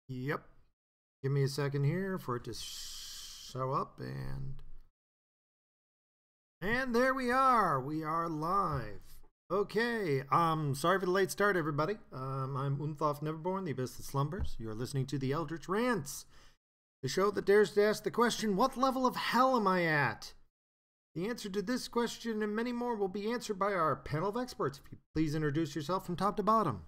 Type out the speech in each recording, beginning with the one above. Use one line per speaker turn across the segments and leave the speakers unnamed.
Yep. Give me a second here for it to show up, and there we are. We are live. Okay. Sorry for the late start, everybody. I'm Unthoff Neverborn, the Abyss that Slumbers. You're listening to the Eldritch Rants, the show that dares to ask the question, what level of hell am I at? The answer to this question and many more will be answered by our panel of experts. If you please introduce yourself from top to bottom.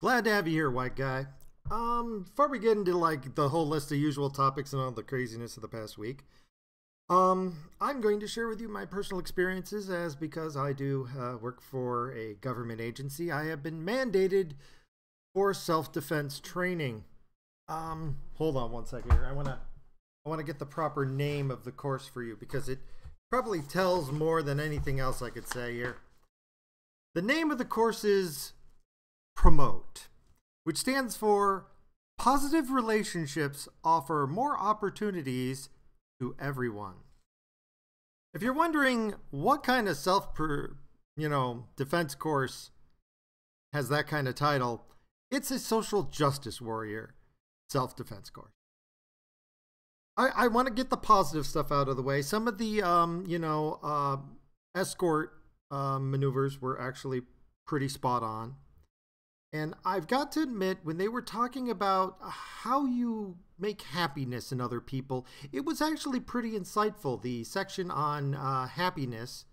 Glad to have you here, white guy. Before we get into like the whole list of usual topics and all the craziness of the past week, I'm going to share with you my personal experiences, as because I do work for a government agency, I have been mandated for self-defense training. Hold on one second here. I want to get the proper name of the course for you because it probably tells more than anything else I could say here. The name of the course is Promote, which stands for Positive Relationships Offer More Opportunities to Everyone. If you're wondering what kind of defense course has that kind of title, it's a social justice warrior self-defense course. I want to get the positive stuff out of the way. Some of the, escort maneuvers were actually pretty spot on. And I've got to admit, when they were talking about how you make happiness in other people, it was actually pretty insightful. The section on happiness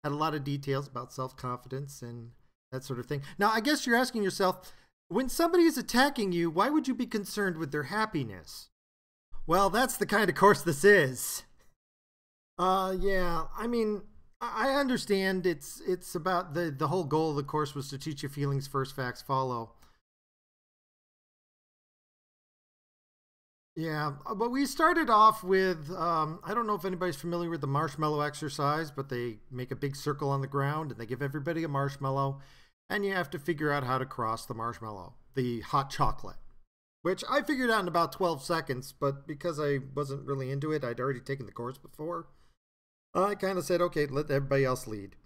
had a lot of details about self-confidence and that sort of thing. Now, I guess you're asking yourself, when somebody is attacking you, why would you be concerned with their happiness? Well, that's the kind of course this is. Yeah, I mean, I understand it's about the whole goal of the course was to teach you feelings first, facts follow. Yeah, but we started off with, I don't know if anybody's familiar with the marshmallow exercise, but they make a big circle on the ground and they give everybody a marshmallow and you have to figure out how to cross the marshmallow, the hot chocolate, which I figured out in about 12 seconds, but because I wasn't really into it, I'd already taken the course before. I kind of said, okay, let everybody else lead.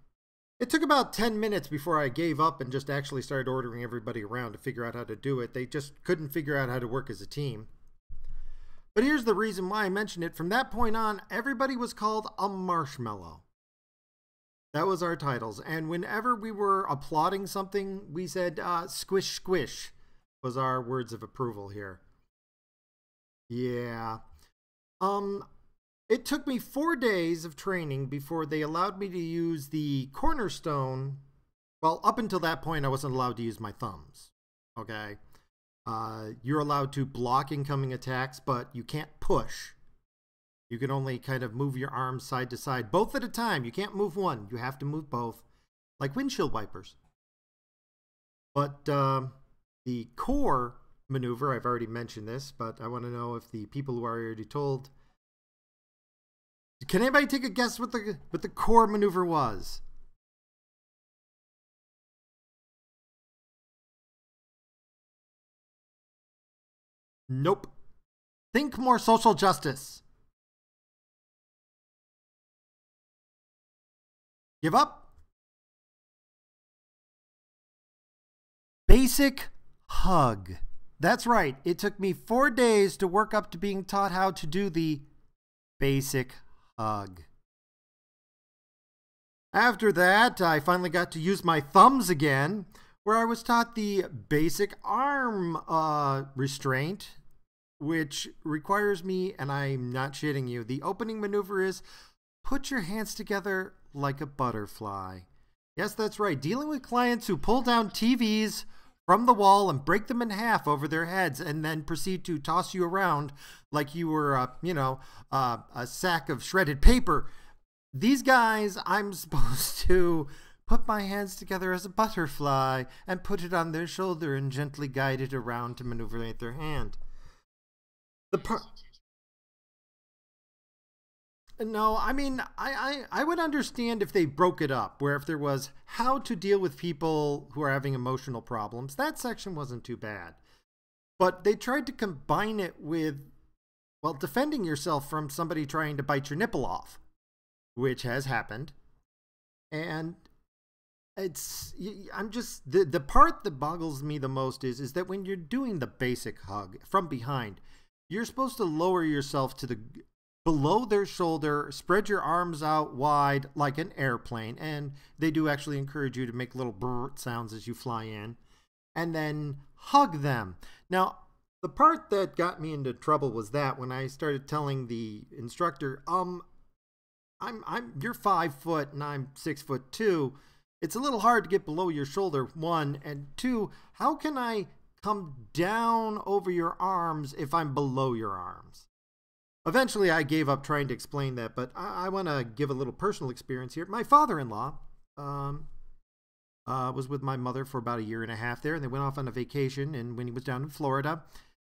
It took about 10 minutes before I gave up and just actually started ordering everybody around to figure out how to do it. They just couldn't figure out how to work as a team. But here's the reason why I mentioned it. From that point on, everybody was called a marshmallow. That was our titles. And whenever we were applauding something, we said, squish, squish was our words of approval here. Yeah. It took me 4 days of training before they allowed me to use the cornerstone. Well, up until that point, I wasn't allowed to use my thumbs. Okay. You're allowed to block incoming attacks, but you can't push. You can only kind of move your arms side to side, both at a time. You can't move one. You have to move both, like windshield wipers. But the core maneuver, I've already mentioned this, but I want to know if the people who are already told. Can anybody take a guess what the core maneuver was? Nope. Think more social justice. Give up? Basic hug. That's right. It took me 4 days to work up to being taught how to do the basic hug. After that, I finally got to use my thumbs again, where I was taught the basic arm restraint, which requires me, and I'm not shitting you, the opening maneuver is put your hands together like a butterfly. Yes, that's right. Dealing with clients who pull down TVs from the wall and break them in half over their heads and then proceed to toss you around like you were, a sack of shredded paper. These guys, I'm supposed to put my hands together as a butterfly and put it on their shoulder and gently guide it around to maneuverate their hand. No, I mean, I would understand if they broke it up, where if there was how to deal with people who are having emotional problems, that section wasn't too bad. But they tried to combine it with, well, defending yourself from somebody trying to bite your nipple off, which has happened. And I'm just, the part that boggles me the most is that when you're doing the basic hug from behind, you're supposed to lower yourself to the below their shoulder, spread your arms out wide like an airplane, and they do actually encourage you to make little brrr sounds as you fly in, and then hug them. Now, the part that got me into trouble was that when I started telling the instructor, you're 5 foot and I'm 6'2", it's a little hard to get below your shoulder, one, and two, how can I come down over your arms if I'm below your arms? Eventually, I gave up trying to explain that, but I want to give a little personal experience here. My father-in-law was with my mother for about 1.5 years there, and they went off on a vacation, and when he was down in Florida,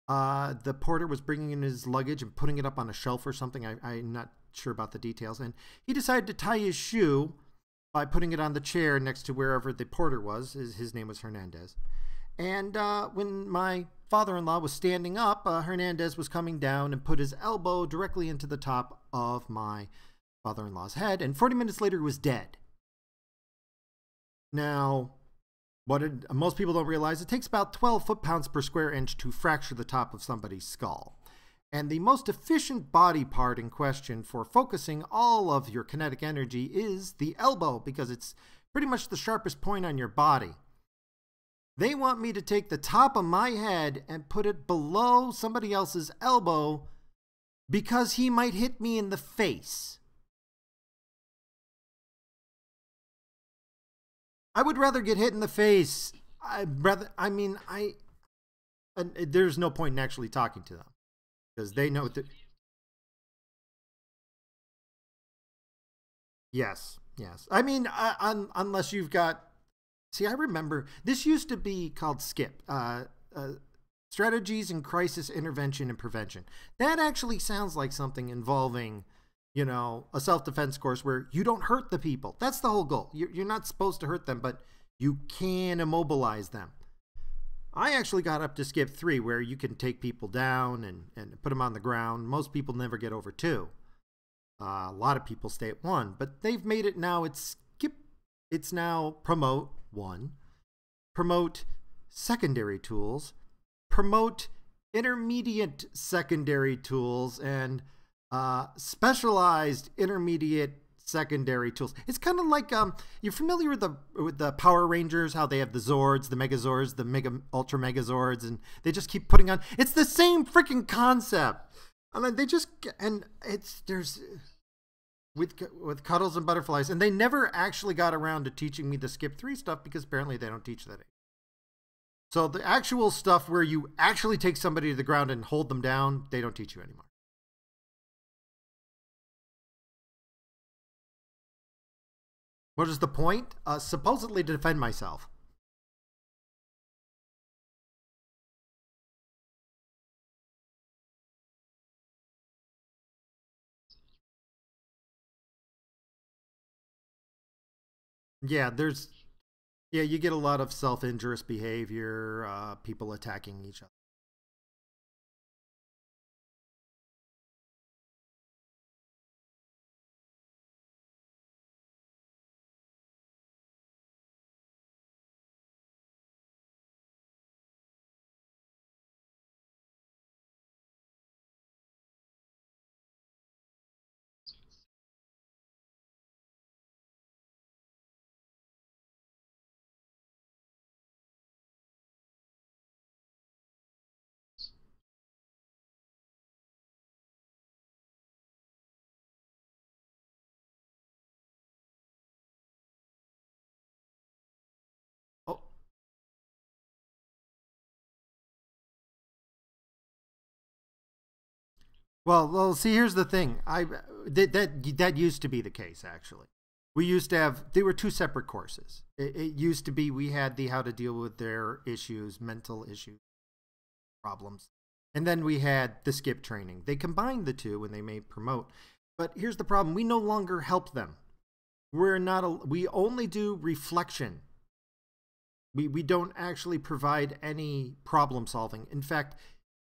the porter was bringing in his luggage and putting it up on a shelf or something. I'm not sure about the details, and he decided to tie his shoe by putting it on the chair next to wherever the porter was. His name was Hernandez. And when my father-in-law was standing up, Hernandez was coming down and put his elbow directly into the top of my father-in-law's head, and 40 minutes later he was dead. Now, most people don't realize, it takes about 12 foot-pounds per square inch to fracture the top of somebody's skull. And the most efficient body part in question for focusing all of your kinetic energy is the elbow, because it's pretty much the sharpest point on your body. They want me to take the top of my head and put it below somebody else's elbow because he might hit me in the face. I would rather get hit in the face. There's no point in actually talking to them because they know that. Yes. I mean, unless you've got. See, I remember this used to be called SKIP, Strategies in Crisis Intervention and Prevention. That actually sounds like something involving, a self-defense course where you don't hurt the people. That's the whole goal. You're not supposed to hurt them, but you can immobilize them. I actually got up to SKIP 3, where you can take people down and put them on the ground. Most people never get over 2. A lot of people stay at 1, but they've made it now. It's now promote 1, promote secondary tools, promote intermediate secondary tools, and specialized intermediate secondary tools. It's kind of like you're familiar with the Power Rangers, how they have the Zords, the Megazords, the Ultra Megazords, and they just keep putting on. It's the same freaking concept. I mean, there's with cuddles and butterflies, and they never actually got around to teaching me the SKIP 3 stuff because apparently they don't teach that anymore. So the actual stuff where you actually take somebody to the ground and hold them down, they don't teach you anymore. What is the point? Supposedly to defend myself. Yeah, you get a lot of self-injurious behavior, people attacking each other. Oh, well, see, here's the thing. That used to be the case, actually. We used to have, they were 2 separate courses. It used to be, we had the how to deal with their issues, mental issues, problems. And then we had the SKIP training. They combined the 2 when they made promote. But here's the problem. We no longer help them. We only do reflection. We don't actually provide any problem solving. In fact,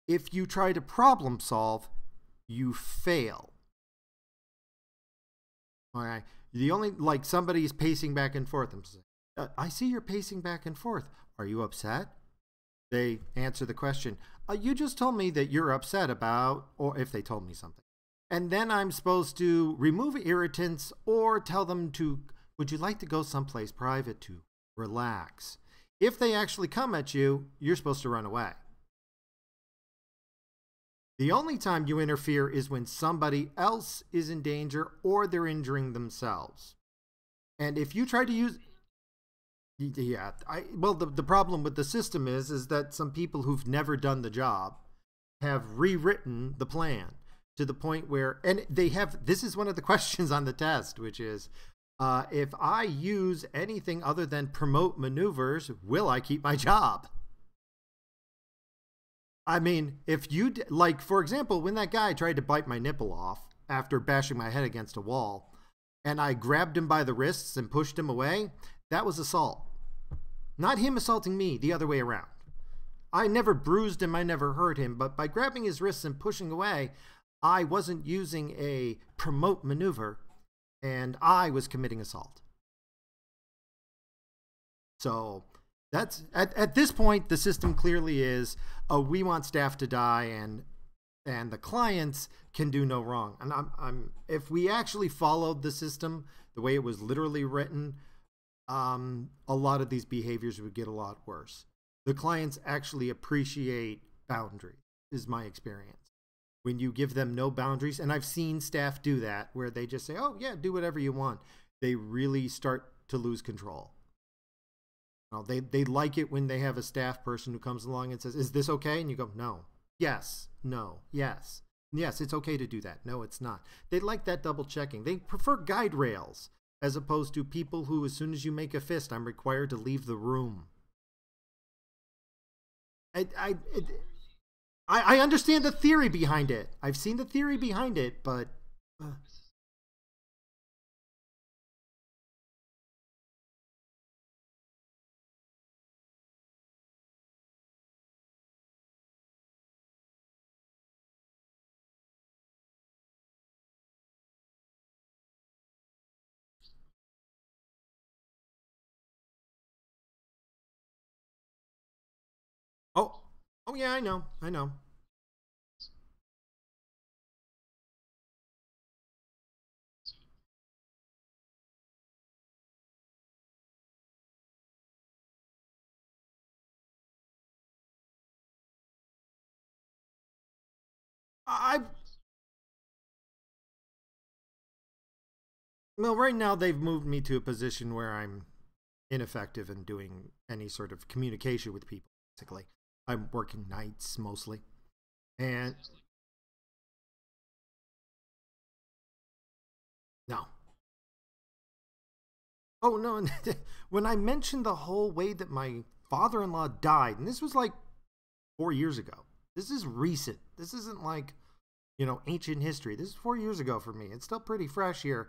if you try to problem solve, you fail. All right. The only, like, somebody's pacing back and forth. I'm saying, I see you're pacing back and forth. Are you upset? They answer the question. You just told me that you're upset about, or if they told me something. And then I'm supposed to remove irritants or tell them to, would you like to go someplace private to relax? If they actually come at you, you're supposed to run away. The only time you interfere is when somebody else is in danger or they're injuring themselves. And if you try to use... Yeah, well, the problem with the system is that some people who've never done the job have rewritten the plan to the point where, and they have, this is one of the questions on the test, which is, if I use anything other than promote maneuvers, will I keep my job? I mean, if you, like, for example, when that guy tried to bite my nipple off after bashing my head against a wall, and I grabbed him by the wrists and pushed him away, that was assault. Not him assaulting me, the other way around. I never bruised him, I never hurt him, but by grabbing his wrists and pushing away, I wasn't using a promote maneuver, and I was committing assault. So that's, at this point, the system clearly is, we want staff to die, and the clients can do no wrong. And if we actually followed the system the way it was literally written, a lot of these behaviors would get a lot worse. The clients actually appreciate boundaries, is my experience. When you give them no boundaries, and I've seen staff do that, where they just say, oh yeah, do whatever you want, they really start to lose control. Well, they like it when they have a staff person who comes along and says, is this okay? And you go, no, yes, no, yes. Yes, it's okay to do that. No, it's not. They like that double checking. They prefer guide rails as opposed to people who, as soon as you make a fist, I'm required to leave the room. I understand the theory behind it. I've seen the theory behind it, but... Oh, oh yeah, I know, I know. I Well, right now they've moved me to a position where I'm ineffective in doing any sort of communication with people, basically. I'm working nights mostly. And no. Oh, no. When I mentioned the whole way that my father-in-law died, and this was like 4 years ago. This is recent. This isn't like, ancient history. This is 4 years ago for me. It's still pretty fresh here.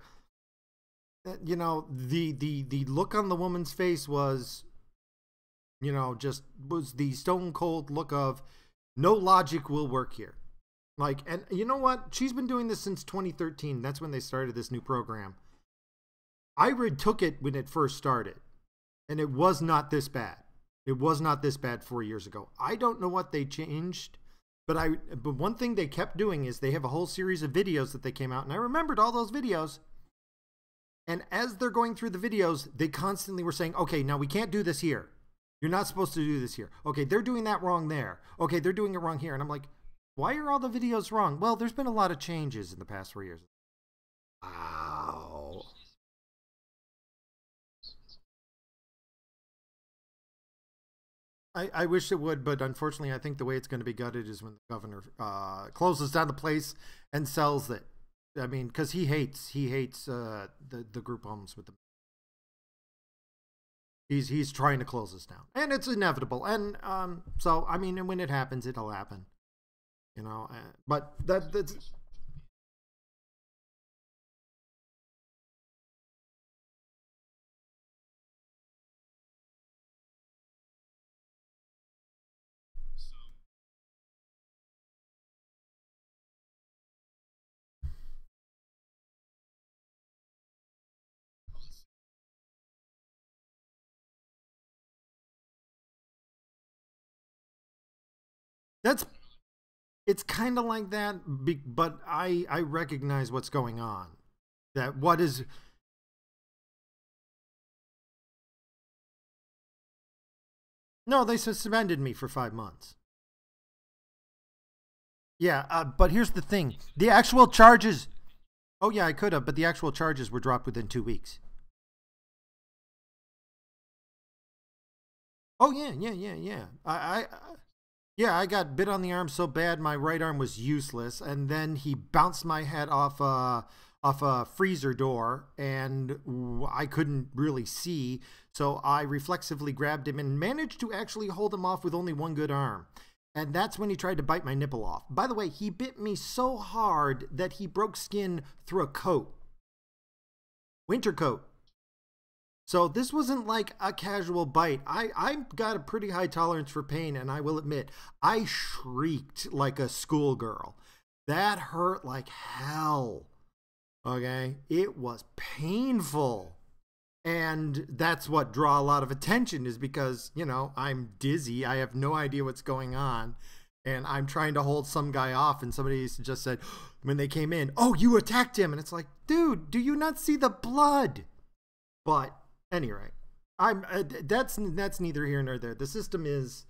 The look on the woman's face was, just was the stone cold look of no logic will work here. Like, and you know what? She's been doing this since 2013. That's when they started this new program. I took it when it first started, and it was not this bad. It was not this bad 4 years ago. I don't know what they changed, but one thing they kept doing is they have a whole series of videos that they came out, and I remembered all those videos. And as they're going through the videos, they constantly were saying, okay, now we can't do this here. You're not supposed to do this here. Okay, they're doing that wrong there. Okay, they're doing it wrong here. And I'm like, why are all the videos wrong? Well, there's been a lot of changes in the past 4 years. Wow. I wish it would, but unfortunately, I think the way it's going to be gutted is when the governor closes down the place and sells it. I mean, because he hates the group homes with them. He's trying to close this down, and it's inevitable. And so I mean, when it happens, it'll happen. But that's That's it's kind of like that, but I recognize what's going on. That what is no, they suspended me for 5 months. Yeah, but here's the thing: the actual charges. Oh yeah, I could have, but the actual charges were dropped within 2 weeks. Oh yeah, yeah, yeah, yeah. Yeah, I got bit on the arm so bad my right arm was useless, and then he bounced my head off a freezer door, and I couldn't really see, so I reflexively grabbed him and managed to actually hold him off with only one good arm. And that's when he tried to bite my nipple off. By the way, he bit me so hard that he broke skin through a coat, winter coat. So this wasn't like a casual bite. I've got a pretty high tolerance for pain, and I will admit, I shrieked like a schoolgirl. That hurt like hell. Okay? It was painful. And that's what draw a lot of attention is because, I'm dizzy. I have no idea what's going on. And I'm trying to hold some guy off, and somebody just said, when they came in, "Oh, you attacked him." And it's like, dude, do you not see the blood? But anyway, I'm that's neither here nor there. The system is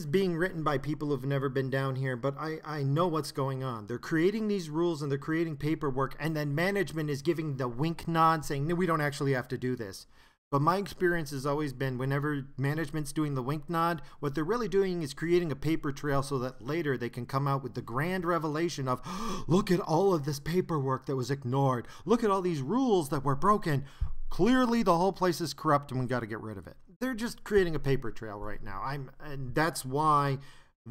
being written by people who've never been down here, but I know what's going on. They're creating these rules and they're creating paperwork, and then management is giving the wink nod saying, no, we don't actually have to do this. But my experience has always been whenever management's doing the wink nod, what they're really doing is creating a paper trail so that later they can come out with the grand revelation of, look at all of this paperwork that was ignored. Look at all these rules that were broken. Clearly the whole place is corrupt and we got to get rid of it. They're just creating a paper trail right now. And that's why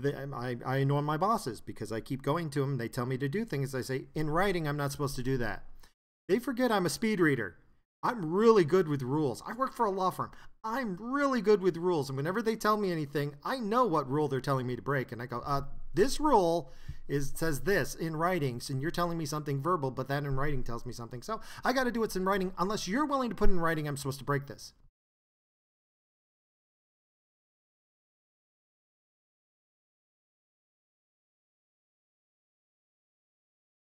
I annoy my bosses, because I keep going to them. They tell me to do things. I say, in writing, I'm not supposed to do that. They forget I'm a speed reader. I'm really good with rules. I work for a law firm. I'm really good with rules. And whenever they tell me anything, I know what rule they're telling me to break. And I go, this rule says this in writing, and you're telling me something verbal, but that in writing tells me something. So I got to do what's in writing. Unless you're willing to put in writing, I'm supposed to break this.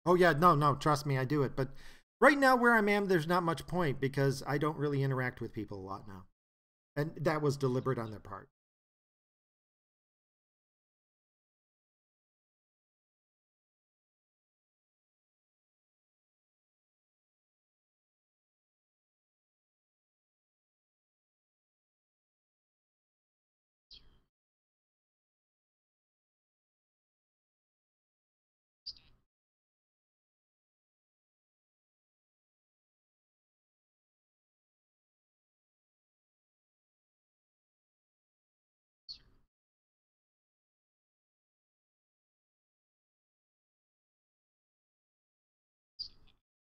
Oh yeah, no, no, trust me, I do it. But right now where I'm at, there's not much point because I don't really interact with people a lot now. And that was deliberate on their part.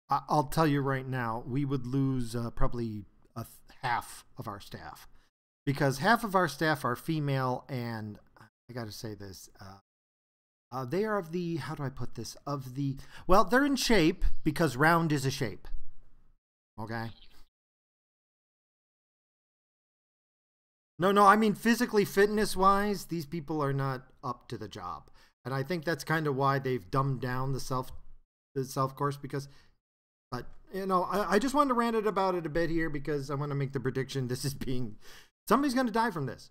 I'll tell you right now, we would lose probably half of our staff because half of our staff are female, and I got to say this. They are of the, how do I put this? Well, they're in shape because round is a shape. Okay. No, no, I mean physically, fitness wise, these people are not up to the job. And I think that's kind of why they've dumbed down the self course because, but I just wanted to rant it about it a bit here because I want to make the prediction this is being, somebody's going to die from this.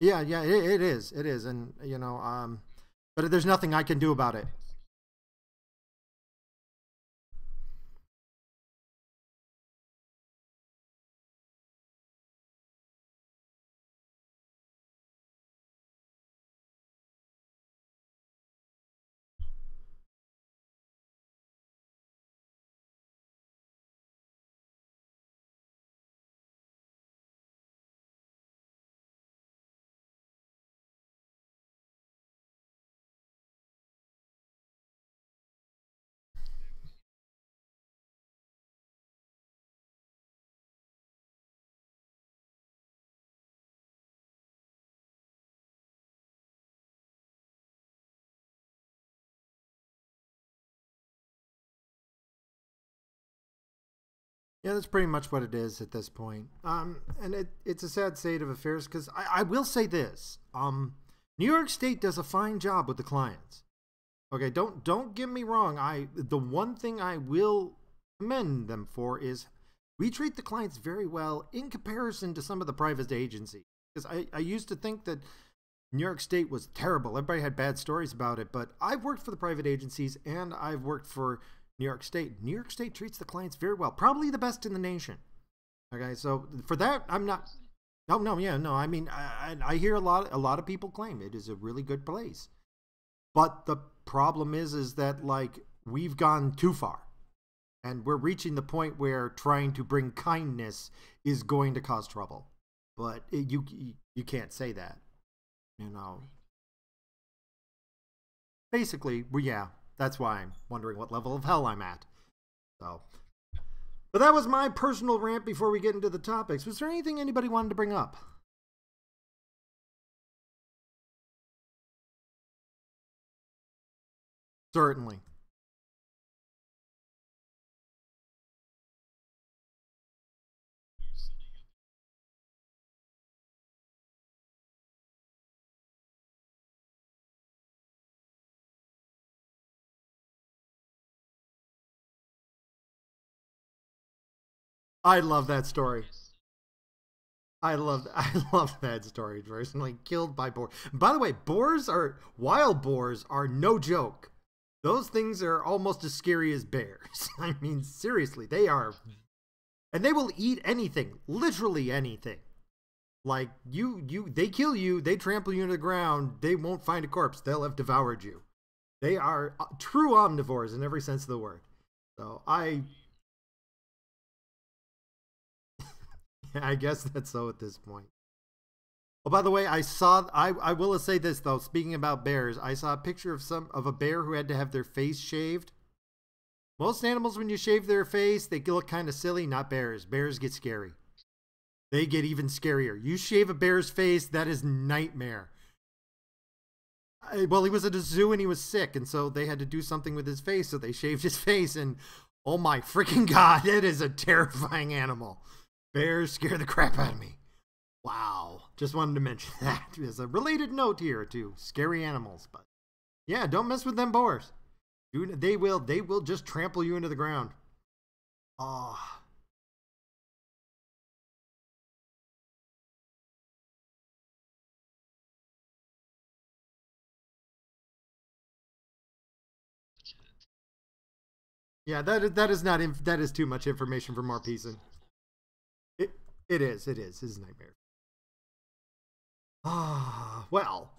Yeah, yeah, it is. And, but there's nothing I can do about it. Yeah, that's pretty much what it is at this point. And it's a sad state of affairs because I will say this. New York State does a fine job with the clients. Okay, don't get me wrong. The one thing I will commend them for is we treat the clients very well in comparison to some of the private agencies. Because I used to think that New York State was terrible. Everybody had bad stories about it, but I've worked for the private agencies and I've worked for New York State. New York State treats the clients very well, probably the best in the nation. Okay, so for that, I'm not. No, no, yeah, no. I mean, I hear a lot of people claim it is a really good place, but the problem is that like we've gone too far, and we're reaching the point where trying to bring kindness is going to cause trouble. But you can't say that, you know. Basically, well, yeah, that's why I'm wondering what level of hell I'm at. So, but that was my personal rant before we get into the topics. Was there anything anybody wanted to bring up? Certainly. I love that story. I love that story. Personally, killed by boars. By the way, wild boars are no joke. Those things are almost as scary as bears. I mean, seriously, they are, and they will eat anything, literally anything. Like they kill you, they trample you to the ground. They won't find a corpse. They'll have devoured you. They are true omnivores in every sense of the word. So I guess that's so at this point. Oh, by the way, I will say this though. Speaking about bears, I saw a picture of a bear who had to have their face shaved. Most animals, when you shave their face, they look kind of silly. Not bears. Bears get scary. They get even scarier. You shave a bear's face, that is nightmare. Well, he was at a zoo and he was sick, and so they had to do something with his face, so they shaved his face, and oh my freaking god, it is a terrifying animal. Bears scare the crap out of me. Wow. Just wanted to mention that as a related note here to scary animals. But yeah, don't mess with them boars. They will just trample you into the ground. Oh. Yeah, that is too much information for more pieces. It it is a nightmare. Ah, well,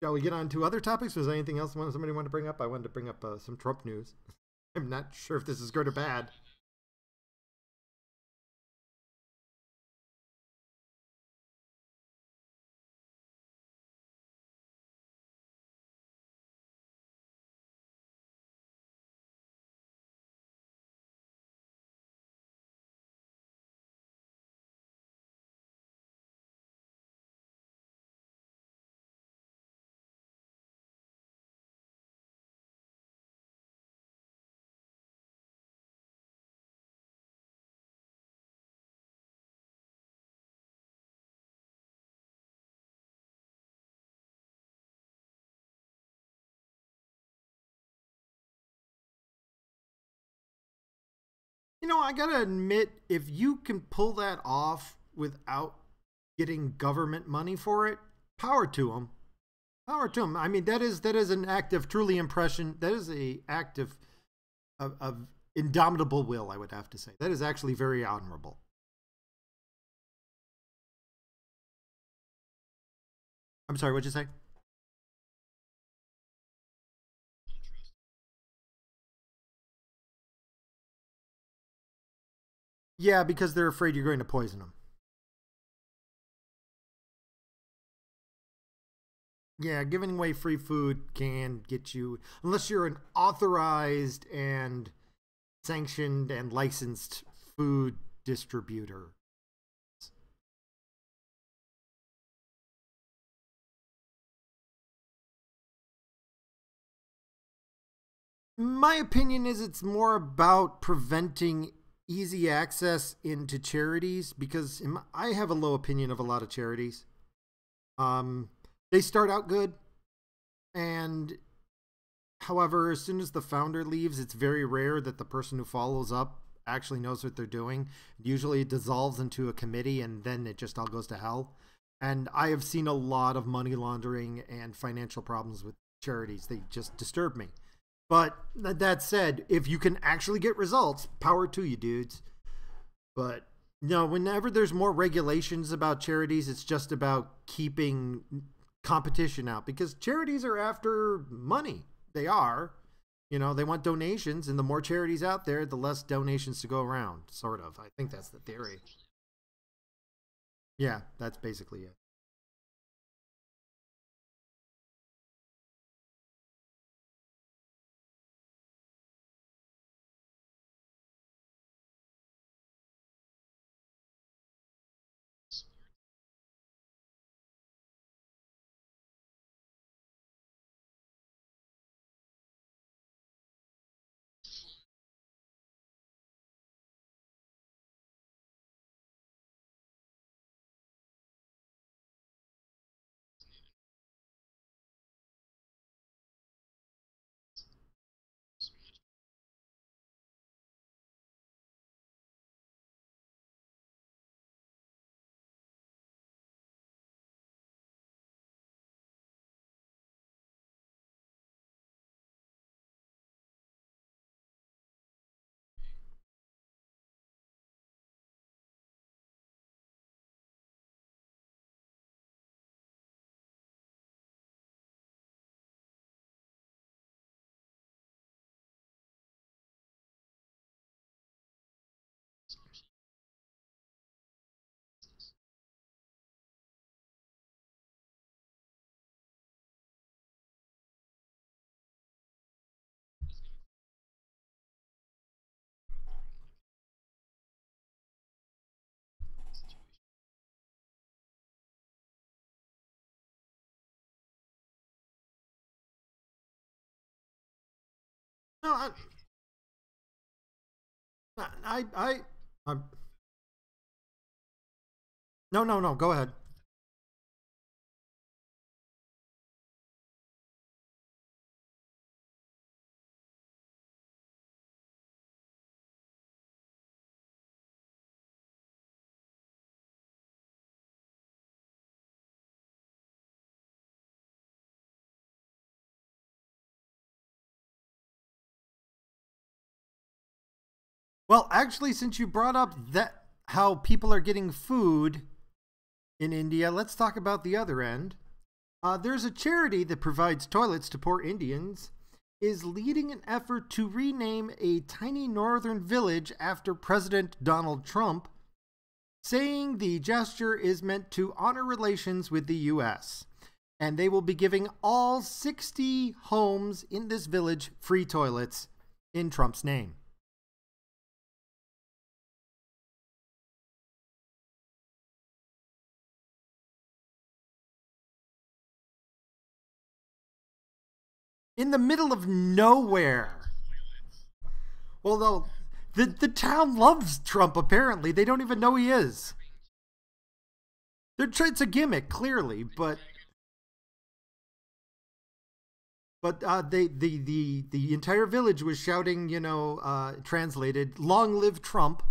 shall we get on to other topics? Was there anything else somebody wanted to bring up? I wanted to bring up some Trump news. I'm not sure if this is good or bad. You know, I gotta admit, if you can pull that off without getting government money for it, power to them. Power to them. I mean, that is an act of truly impression. That is a act of indomitable will. I would have to say that is actually very honorable. I'm sorry, what'd you say? Yeah, because they're afraid you're going to poison them. Yeah, giving away free food can get you, unless you're an authorized and sanctioned and licensed food distributor. My opinion is it's more about preventing easy access into charities because I have a low opinion of a lot of charities. Um, they start out good, and however, as soon as the founder leaves, it's very rare that the person who follows up actually knows what they're doing. Usually it dissolves into a committee and then it just all goes to hell. And I have seen a lot of money laundering and financial problems with charities. They just disturb me. But that said, if you can actually get results, power to you, dudes. But no, whenever there's more regulations about charities, it's just about keeping competition out because charities are after money. They are. You know, they want donations, and the more charities out there, the less donations to go around, sort of. I think that's the theory. Yeah, that's basically it. No, I'm, no, no, no. Go ahead. Well, actually, since you brought up that how people are getting food in India, let's talk about the other end. There's a charity that provides toilets to poor Indians, is leading an effort to rename a tiny northern village after President Donald Trump, saying the gesture is meant to honor relations with the U.S. And they will be giving all 60 homes in this village free toilets in Trump's name. In the middle of nowhere. Well, though, the town loves Trump, apparently. They don't even know he is. It's a gimmick, clearly, but the entire village was shouting, translated, "Long live Trump,"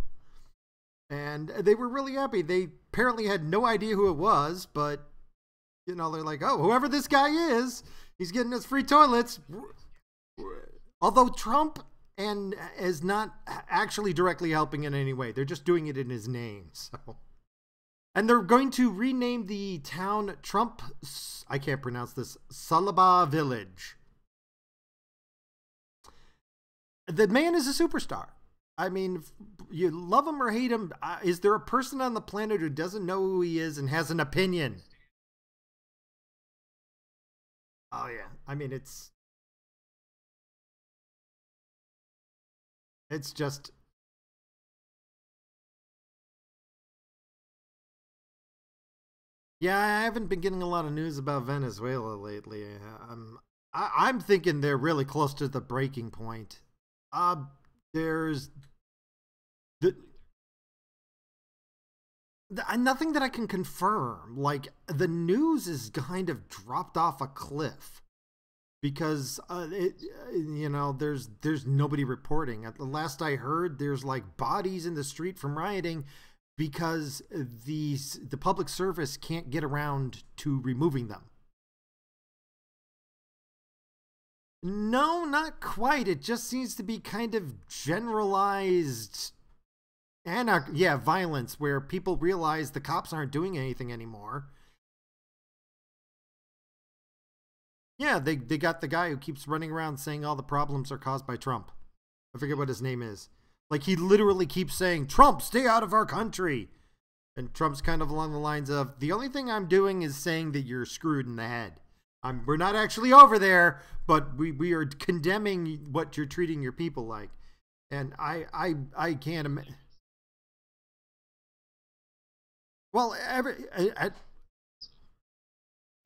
and they were really happy. They apparently had no idea who it was, but they're like, "Oh, whoever this guy is, he's getting us free toilets." Although Trump and is not actually directly helping in any way, they're just doing it in his name. So, and they're going to rename the town Trump. I can't pronounce this. Salaba Village. The man is a superstar. I mean, you love him or hate him. Is there a person on the planet who doesn't know who he is and has an opinion? Oh yeah. I mean, it's just yeah. I haven't been getting a lot of news about Venezuela lately. I'm thinking they're really close to the breaking point. Uh, there's The, nothing that I can confirm. Like, the news is kind of dropped off a cliff because there's nobody reporting. At the last I heard, there's like bodies in the street from rioting because the public service can't get around to removing them. No, not quite. It just seems to be kind of generalized violence where people realize the cops aren't doing anything anymore. Yeah, they got the guy who keeps running around saying all the problems are caused by Trump. I forget what his name is. Like, he literally keeps saying, Trump, stay out of our country. And Trump's kind of along the lines of, the only thing I'm doing is saying that you're screwed in the head. We're not actually over there, but we are condemning what you're treating your people like. And I can't imagine. Well,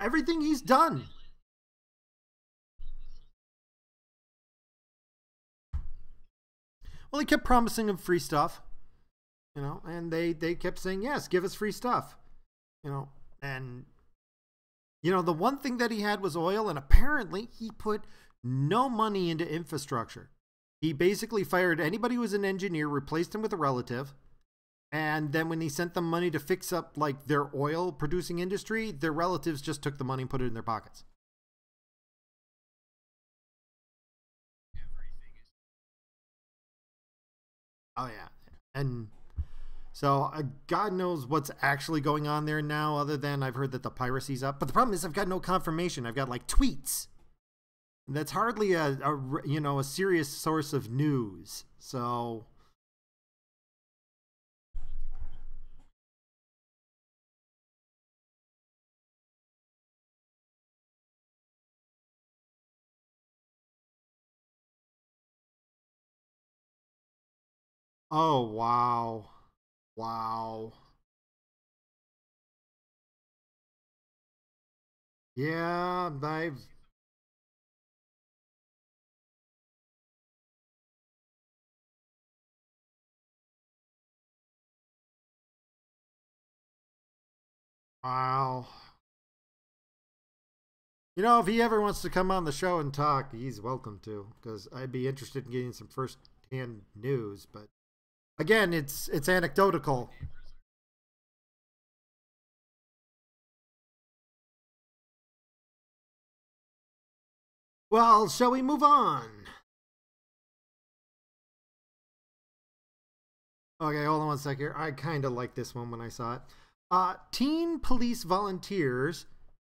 everything he's done. Well, he kept promising him free stuff, and they kept saying, yes, give us free stuff, and, the one thing that he had was oil, and apparently he put no money into infrastructure. He basically fired anybody who was an engineer, replaced him with a relative, and then when he sent them money to fix up, like, their oil producing industry, their relatives just took the money and put it in their pockets. Oh, yeah. And so God knows what's actually going on there now, other than I've heard that the piracy's up. But the problem is I've got no confirmation. I've got, like, tweets. That's hardly a serious source of news. So, oh, wow. Wow. Yeah, wow. If he ever wants to come on the show and talk, he's welcome to, because I'd be interested in getting some first-hand news. But again, it's anecdotal. Well, shall we move on? Okay, hold on one sec here. I kind of like this one when I saw it. Teen police volunteers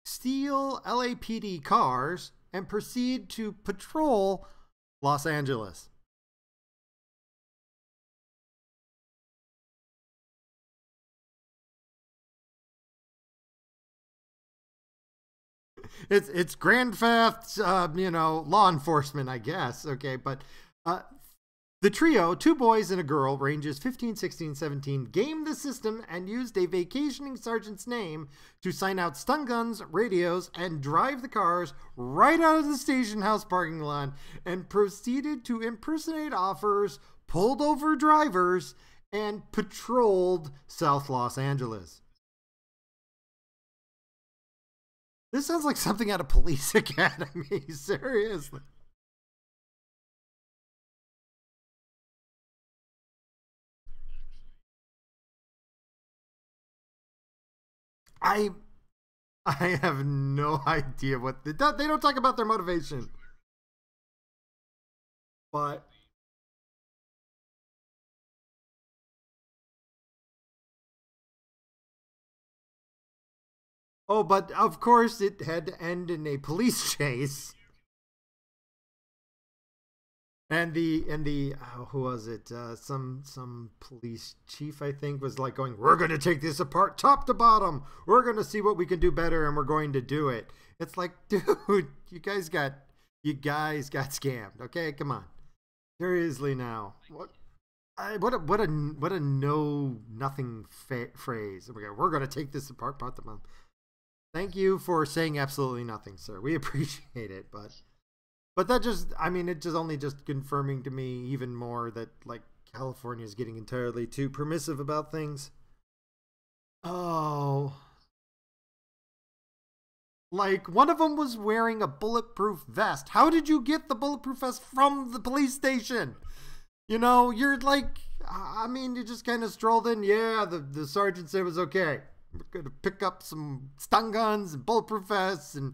steal LAPD cars and proceed to patrol Los Angeles. It's grand theft, law enforcement, I guess. Okay, but the trio, two boys and a girl, ranges 15, 16, 17, gamed the system and used a vacationing sergeant's name to sign out stun guns, radios, and drive the cars right out of the station house parking lot, and proceeded to impersonate offers, pulled over drivers, and patrolled South Los Angeles. This sounds like something out of Police Academy, seriously. I I have no idea what they don't talk about their motivation. But but of course it had to end in a police chase. And the who was it? Some police chief, I think, was like going, "We're going to take this apart top to bottom. We're going to see what we can do better, and we're going to do it." It's like, dude, you guys got scammed. Okay, come on, seriously now. What a no nothing phrase. We're going to take this apart top to bottom. Thank you for saying absolutely nothing, sir. We appreciate it, but that just, I mean, it just only just confirming to me even more that, like, California is getting entirely too permissive about things. Oh. Like, one of them was wearing a bulletproof vest. How did you get the bulletproof vest from the police station? You know, you're like, I mean, you just kind of strolled in. Yeah, the sergeant said it was okay. We're going to pick up some stun guns and bulletproof vests and,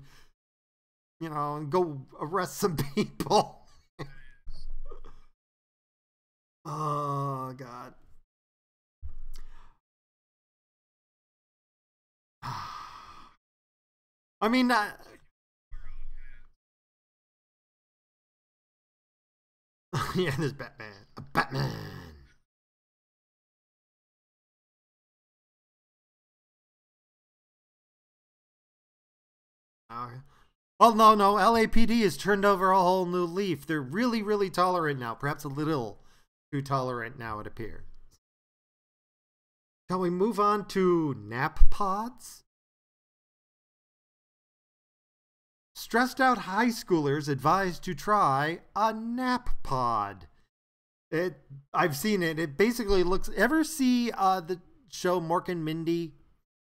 you know, and go arrest some people. Oh, God. I mean, yeah, there's Batman. A Batman. Well, no. LAPD has turned over a whole new leaf. They're really, really tolerant now. Perhaps a little too tolerant now, it appears. Shall we move on to nap pods? Stressed out high schoolers advised to try a nap pod. I've seen it. It basically looks. Ever see the show Mork and Mindy,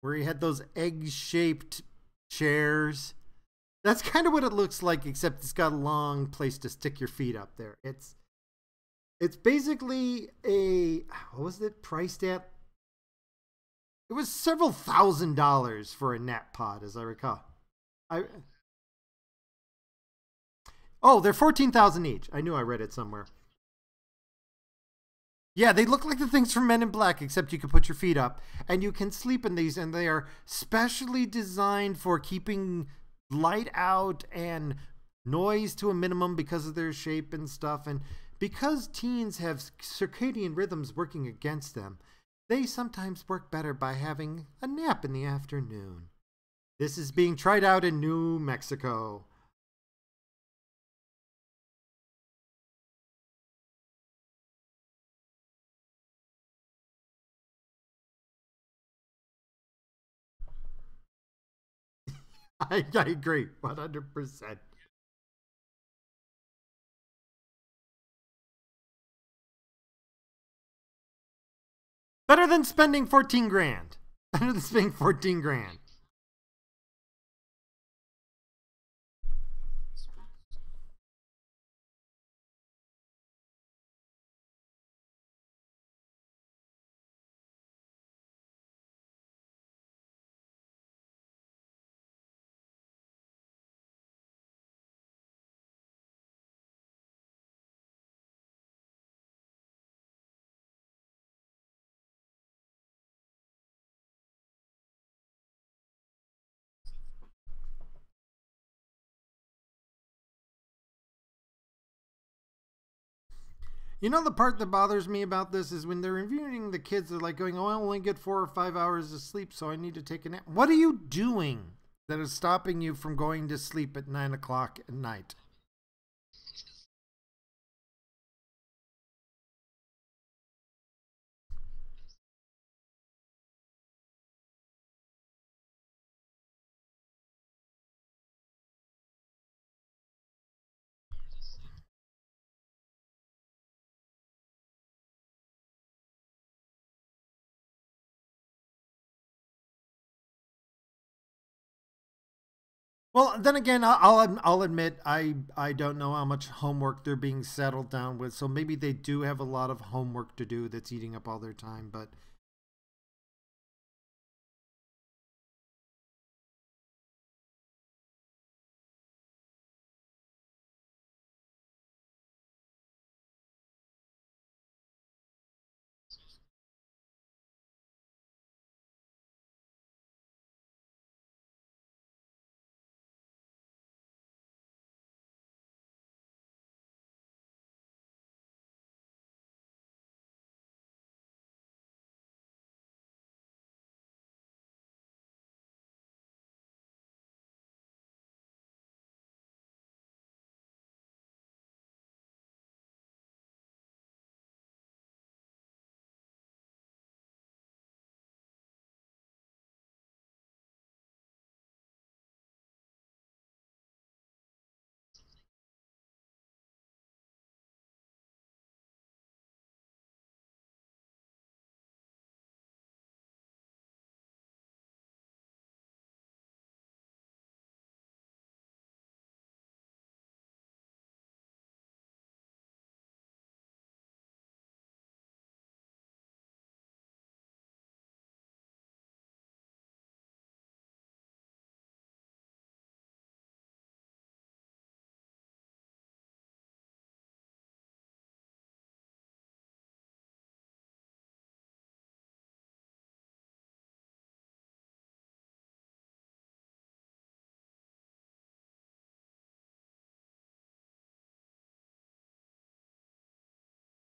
where he had those egg-shaped chairs? That's kind of what it looks like, except it's got a long place to stick your feet up there. It's basically a, what was it priced at? It was several $1,000s for a nap pod, as I recall. I Oh, they're 14,000 each. I knew I read it somewhere. Yeah, they look like the things from Men in Black, except you can put your feet up and you can sleep in these, and they are specially designed for keeping light out and noise to a minimum because of their shape and stuff. And because teens have circadian rhythms working against them, they sometimes work better by having a nap in the afternoon. This is being tried out in New Mexico. I agree 100%. Better than spending 14 grand. Better than spending 14 grand. You know, the part that bothers me about this is when they're reviewing the kids, they're like going, oh, I only get 4 or 5 hours of sleep, so I need to take a nap. What are you doing that is stopping you from going to sleep at 9 o'clock at night? Well, then again, I'll admit I don't know how much homework they're being settled down with, so maybe they do have a lot of homework to do that's eating up all their time. But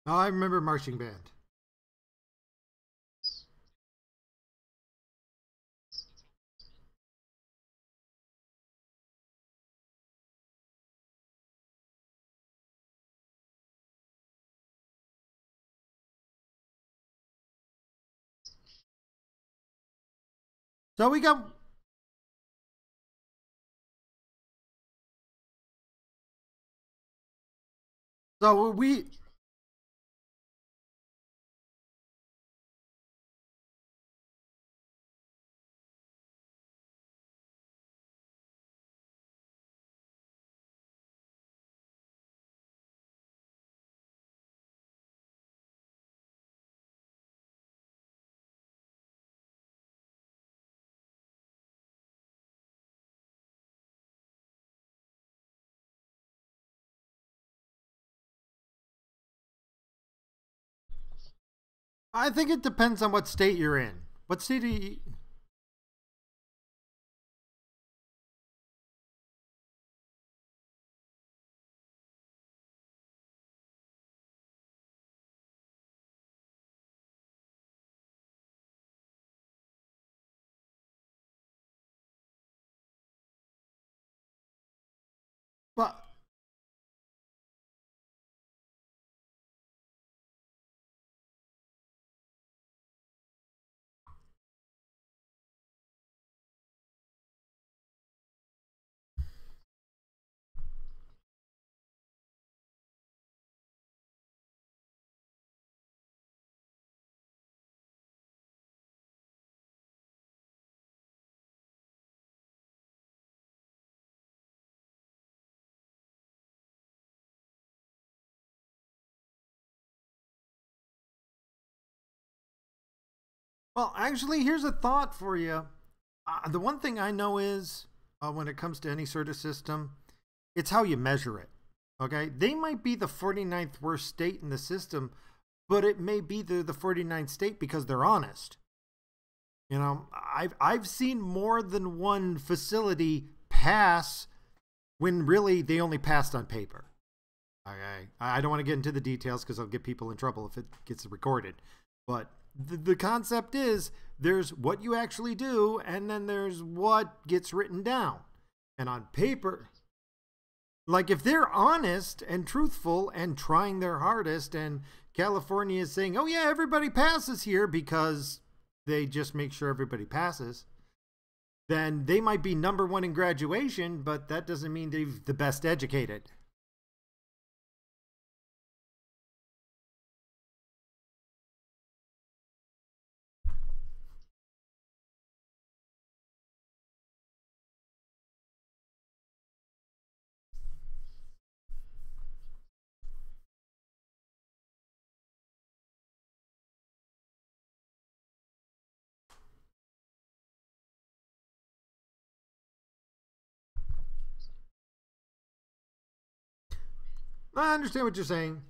Oh, I remember marching band. So we got. So we. I think it depends on what state you're in. What state do you? Well, well, actually, here's a thought for you. The one thing I know is when it comes to any sort of system, it's how you measure it. Okay, they might be the 49th worst state in the system, but it may be the 49th state because they're honest. You know, I've seen more than one facility pass when really they only passed on paper. Okay, I don't want to get into the details because I'll get people in trouble if it gets recorded. But the concept is there's what you actually do, and then there's what gets written down. And on paper, like if they're honest and truthful and trying their hardest, and California is saying, oh, yeah, everybody passes here because they just make sure everybody passes, then they might be number one in graduation, but that doesn't mean they're the best educated. I understand what you're saying.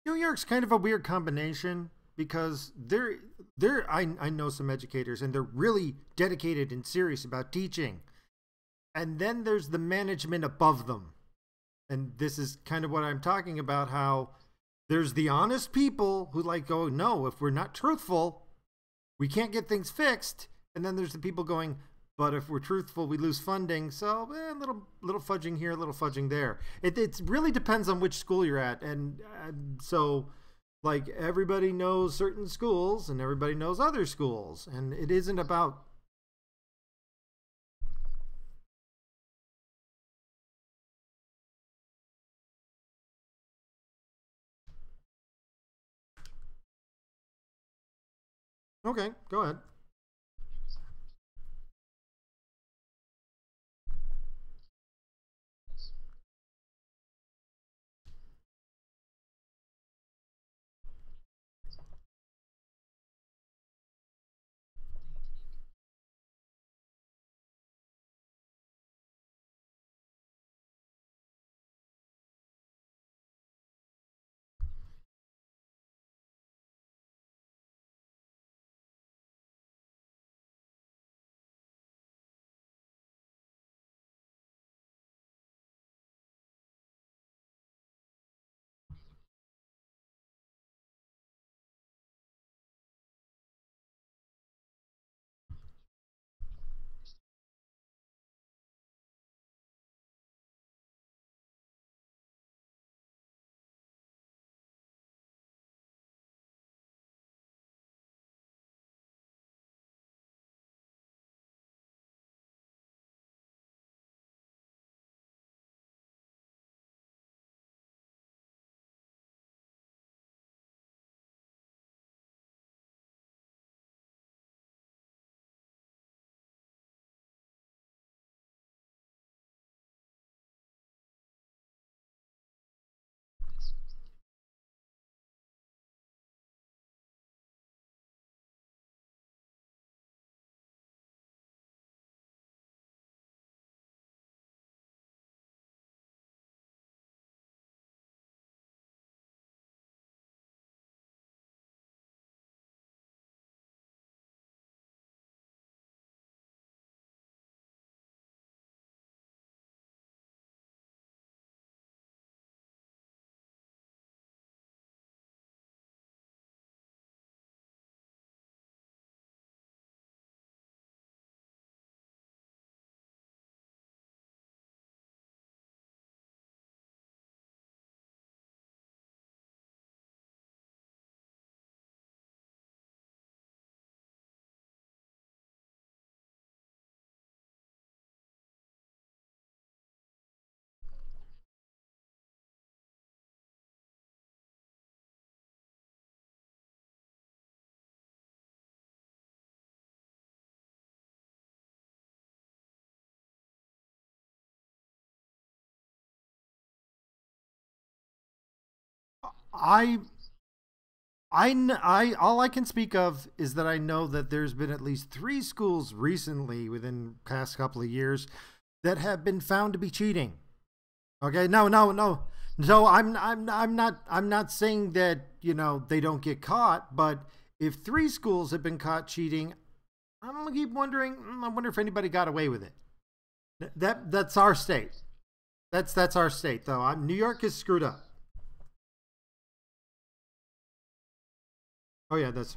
New York's kind of a weird combination because I know some educators and they're really dedicated and serious about teaching. And then there's the management above them. And this is kind of what I'm talking about, how there's the honest people who like go, no, if we're not truthful, we can't get things fixed. And then there's the people going, but if we're truthful, we lose funding. So little fudging here, a little fudging there. It really depends on which school you're at, and so like everybody knows certain schools and everybody knows other schools, and it isn't about Okay, go ahead. I all I can speak of is that I know that there's been at least three schools recently within the past couple of years that have been found to be cheating. Okay, no. So I'm not saying that they don't get caught, but if three schools have been caught cheating, I'm gonna keep wondering. I wonder if anybody got away with it. That's our state. That's our state though. New York is screwed up. Oh yeah, that's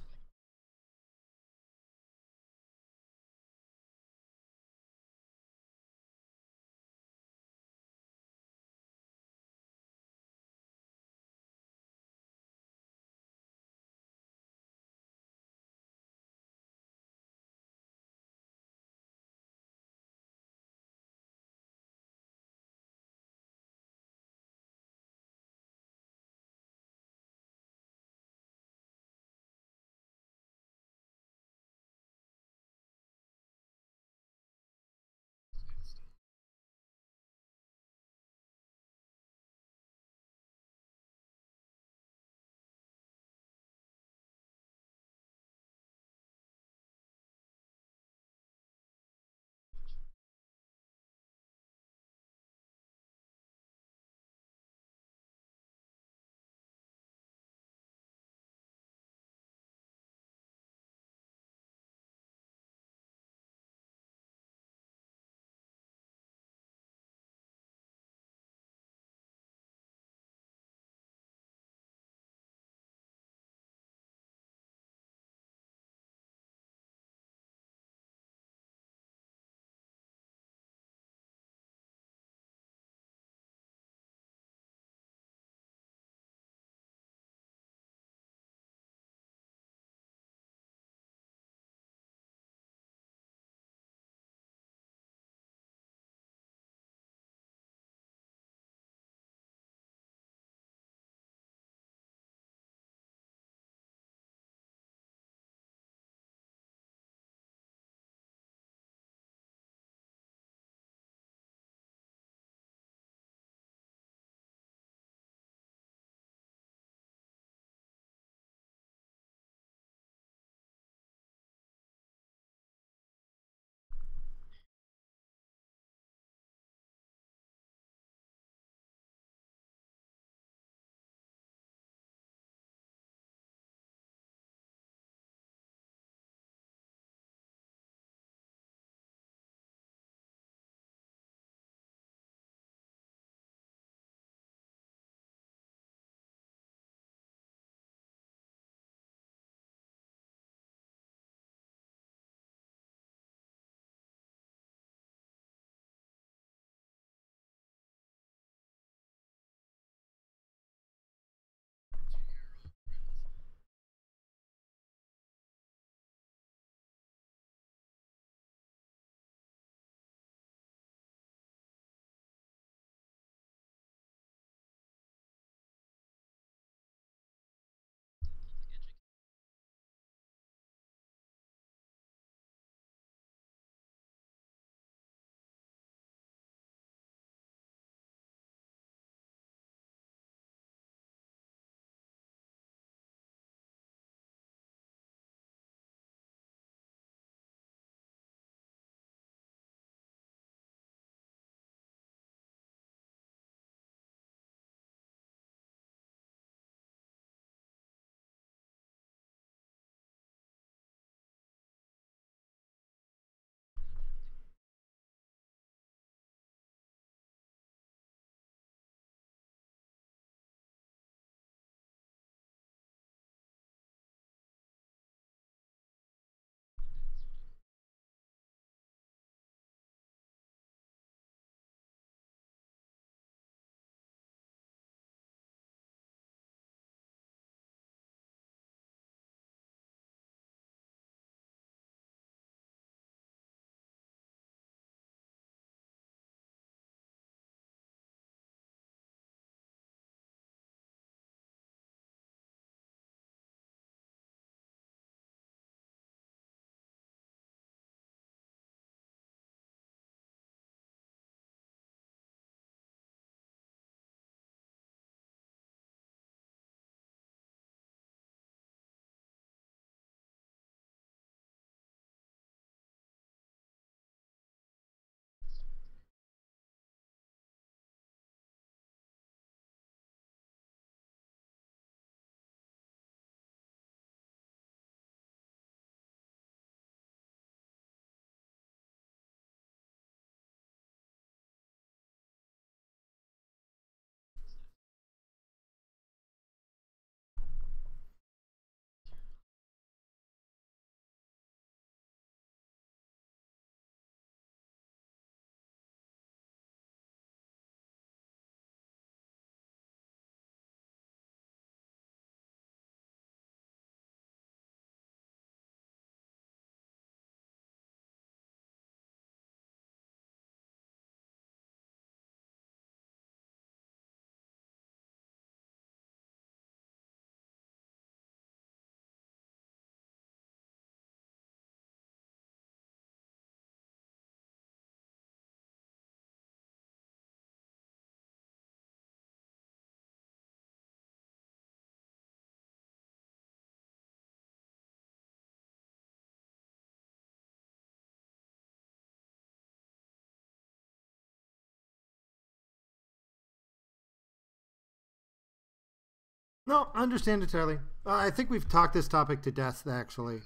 No, I understand entirely. I think we've talked this topic to death, actually.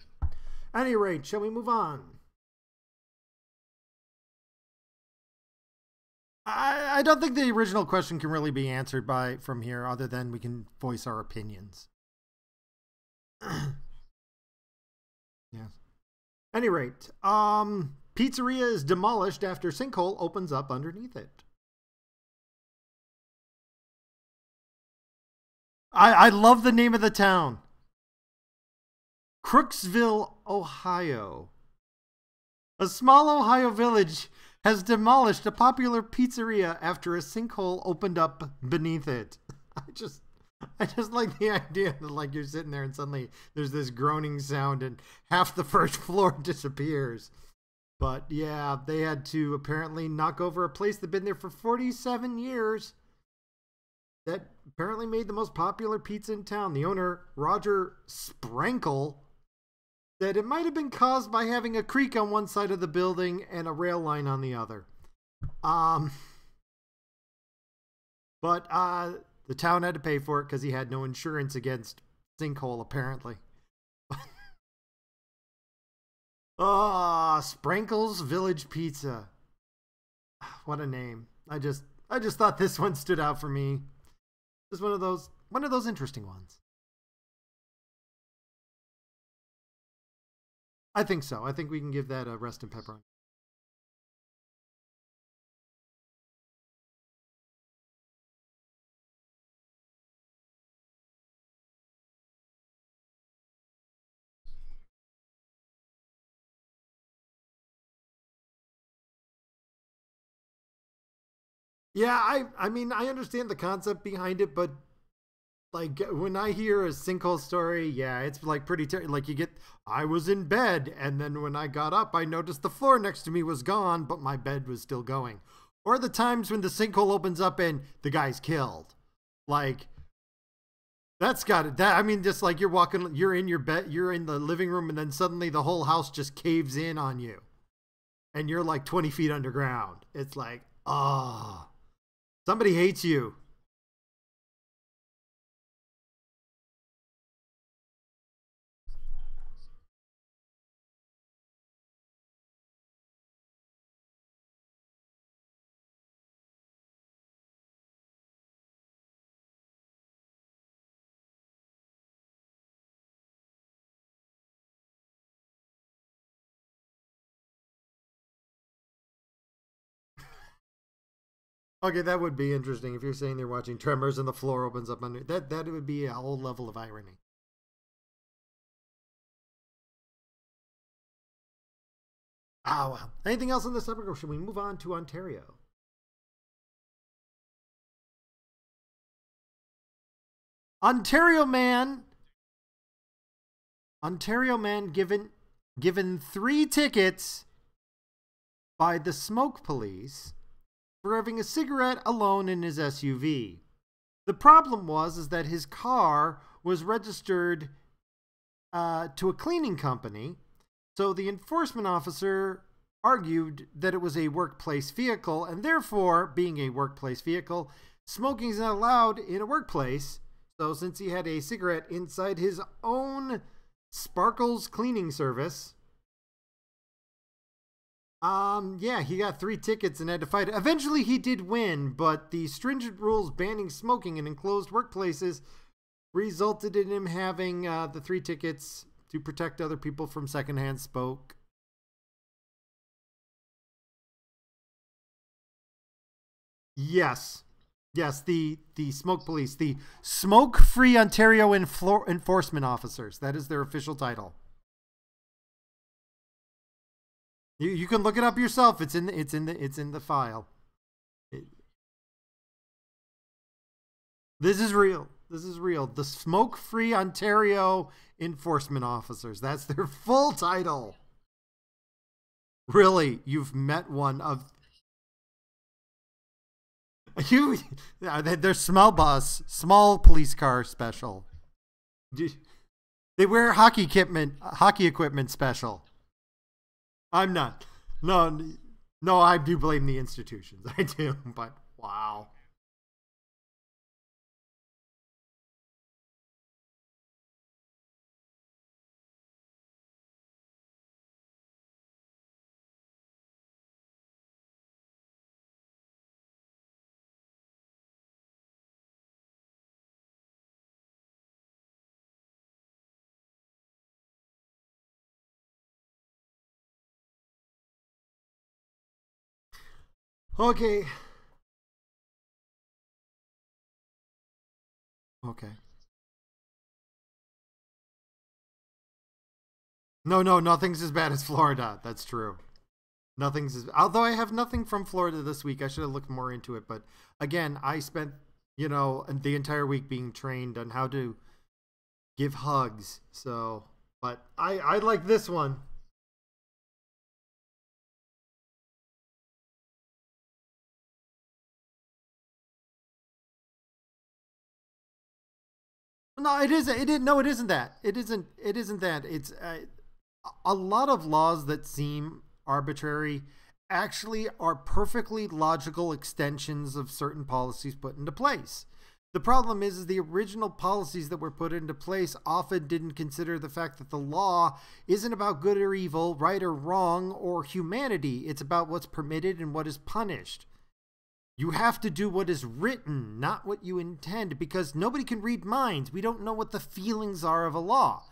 At any rate, shall we move on? I don't think the original question can really be answered from here, other than we can voice our opinions. Yes. Any rate, pizzeria is demolished after sinkhole opens up underneath it. I love the name of the town. Crooksville, Ohio. A small Ohio village has demolished a popular pizzeria after a sinkhole opened up beneath it. I just like the idea that like you're sitting there and suddenly there's this groaning sound and half the first floor disappears. But yeah, they had to apparently knock over a place that'd been there for 47 years. That apparently made the most popular pizza in town. The owner, Roger Sprankle, said it might have been caused by having a creek on one side of the building and a rail line on the other. But the town had to pay for it because he had no insurance against sinkhole, apparently. Sprankle's Village Pizza. What a name. I just thought this one stood out for me. Just one of those interesting ones. I think so. I think we can give that a rest and pepperoni. Yeah, I mean I understand the concept behind it, but like when I hear a sinkhole story, yeah, it's like like you get I was in bed and then when I got up I noticed the floor next to me was gone, but my bed was still going. Or the times when the sinkhole opens up and the guy's killed. Like that's got it. That I mean just like you're in your bed, you're in the living room and then suddenly the whole house just caves in on you. And you're like 20 feet underground. It's like, oh, somebody hates you. Okay, that would be interesting if you're saying they're watching Tremors and the floor opens up under that. That would be a whole level of irony. Ah, well. Anything else on this topic, or should we move on to Ontario? Ontario man, Ontario man given 3 tickets by the smoke police for having a cigarette alone in his SUV. The problem is that his car was registered to a cleaning company, so the enforcement officer argued that it was a workplace vehicle, and therefore, being a workplace vehicle, smoking is not allowed in a workplace. So since he had a cigarette inside his own Sparkles cleaning service, yeah, he got 3 tickets and had to fight it. Eventually he did win, but the stringent rules banning smoking in enclosed workplaces resulted in him having the 3 tickets to protect other people from secondhand smoke. Yes. Yes, the smoke police, the Smoke Free Ontario Enforcement Officers. That is their official title. You can look it up yourself. It's in the file. It, this is real. This is real. The Smoke Free Ontario Enforcement Officers. That's their full title. Really, you've met one of you. They're small police car special. They wear hockey equipment special. I'm not. No, no, I do blame the institutions. I do, but wow. Okay. Okay. No, no, nothing's as bad as Florida. That's true. Nothing's as, although I have nothing from Florida this week. I should have looked more into it. But again, I spent, the entire week being trained on how to give hugs. So, but I like this one. No, it isn't. It didn't. No, it isn't that. It isn't. It isn't that. It's a lot of laws that seem arbitrary actually are perfectly logical extensions of certain policies put into place. The problem is the original policies that were put into place often didn't consider the fact that the law isn't about good or evil, right or wrong, or humanity. It's about what's permitted and what is punished. You have to do what is written, not what you intend, because nobody can read minds. We don't know what the feelings are of a law.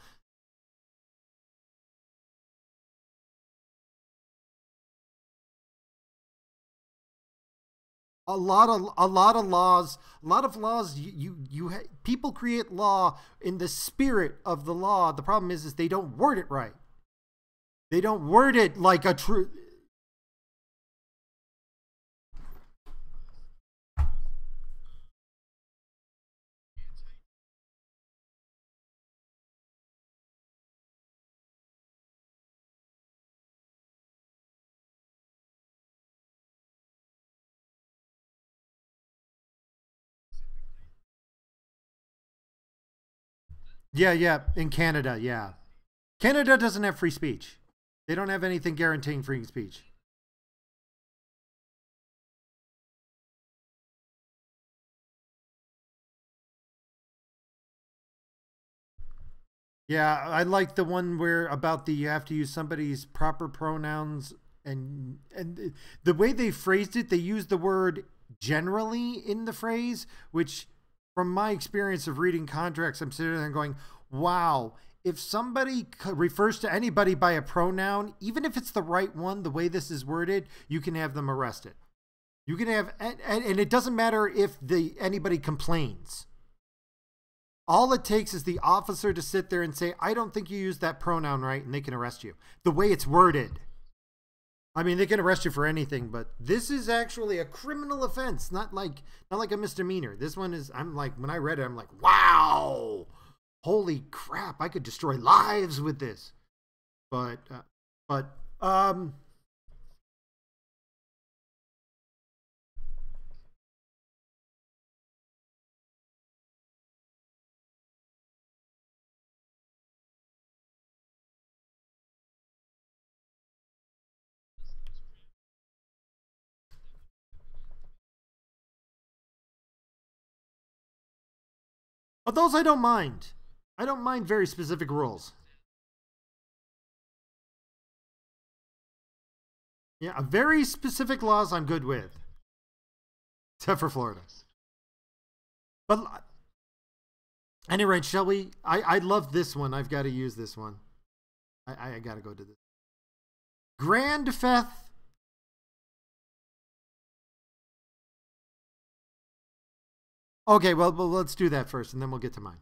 A lot of laws people create law in the spirit of the law. The problem is they don't word it right. They don't word it like a true. Yeah, yeah, in Canada, yeah. Canada doesn't have free speech. They don't have anything guaranteeing free speech. Yeah, I like the one where about the you have to use somebody's proper pronouns, and the way they phrased it, they used the word generally in the phrase, which from my experience of reading contracts, I'm sitting there and going, "Wow, if somebody refers to anybody by a pronoun, even if it's the right one, the way this is worded, you can have them arrested. You can have and it doesn't matter if the anybody complains. All it takes is the officer to sit there and say, I don't think you used that pronoun right, and they can arrest you. The way it's worded. I mean, they can arrest you for anything, but this is actually a criminal offense, not like a misdemeanor. This one is, I'm like, when I read it, I'm like, wow, holy crap, I could destroy lives with this. But, uh, but, those I don't mind. I don't mind very specific rules. Yeah, very specific laws I'm good with, except for Florida. But anyway, shall we? I love this one. I've got to use this one. I got to go to this. Grand Theft. Okay, well, let's do that first, and then we'll get to mine.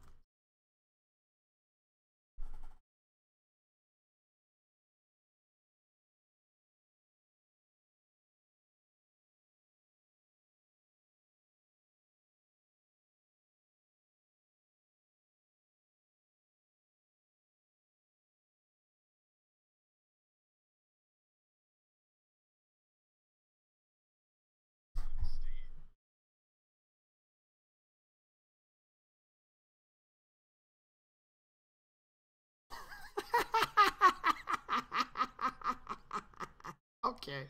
Okay,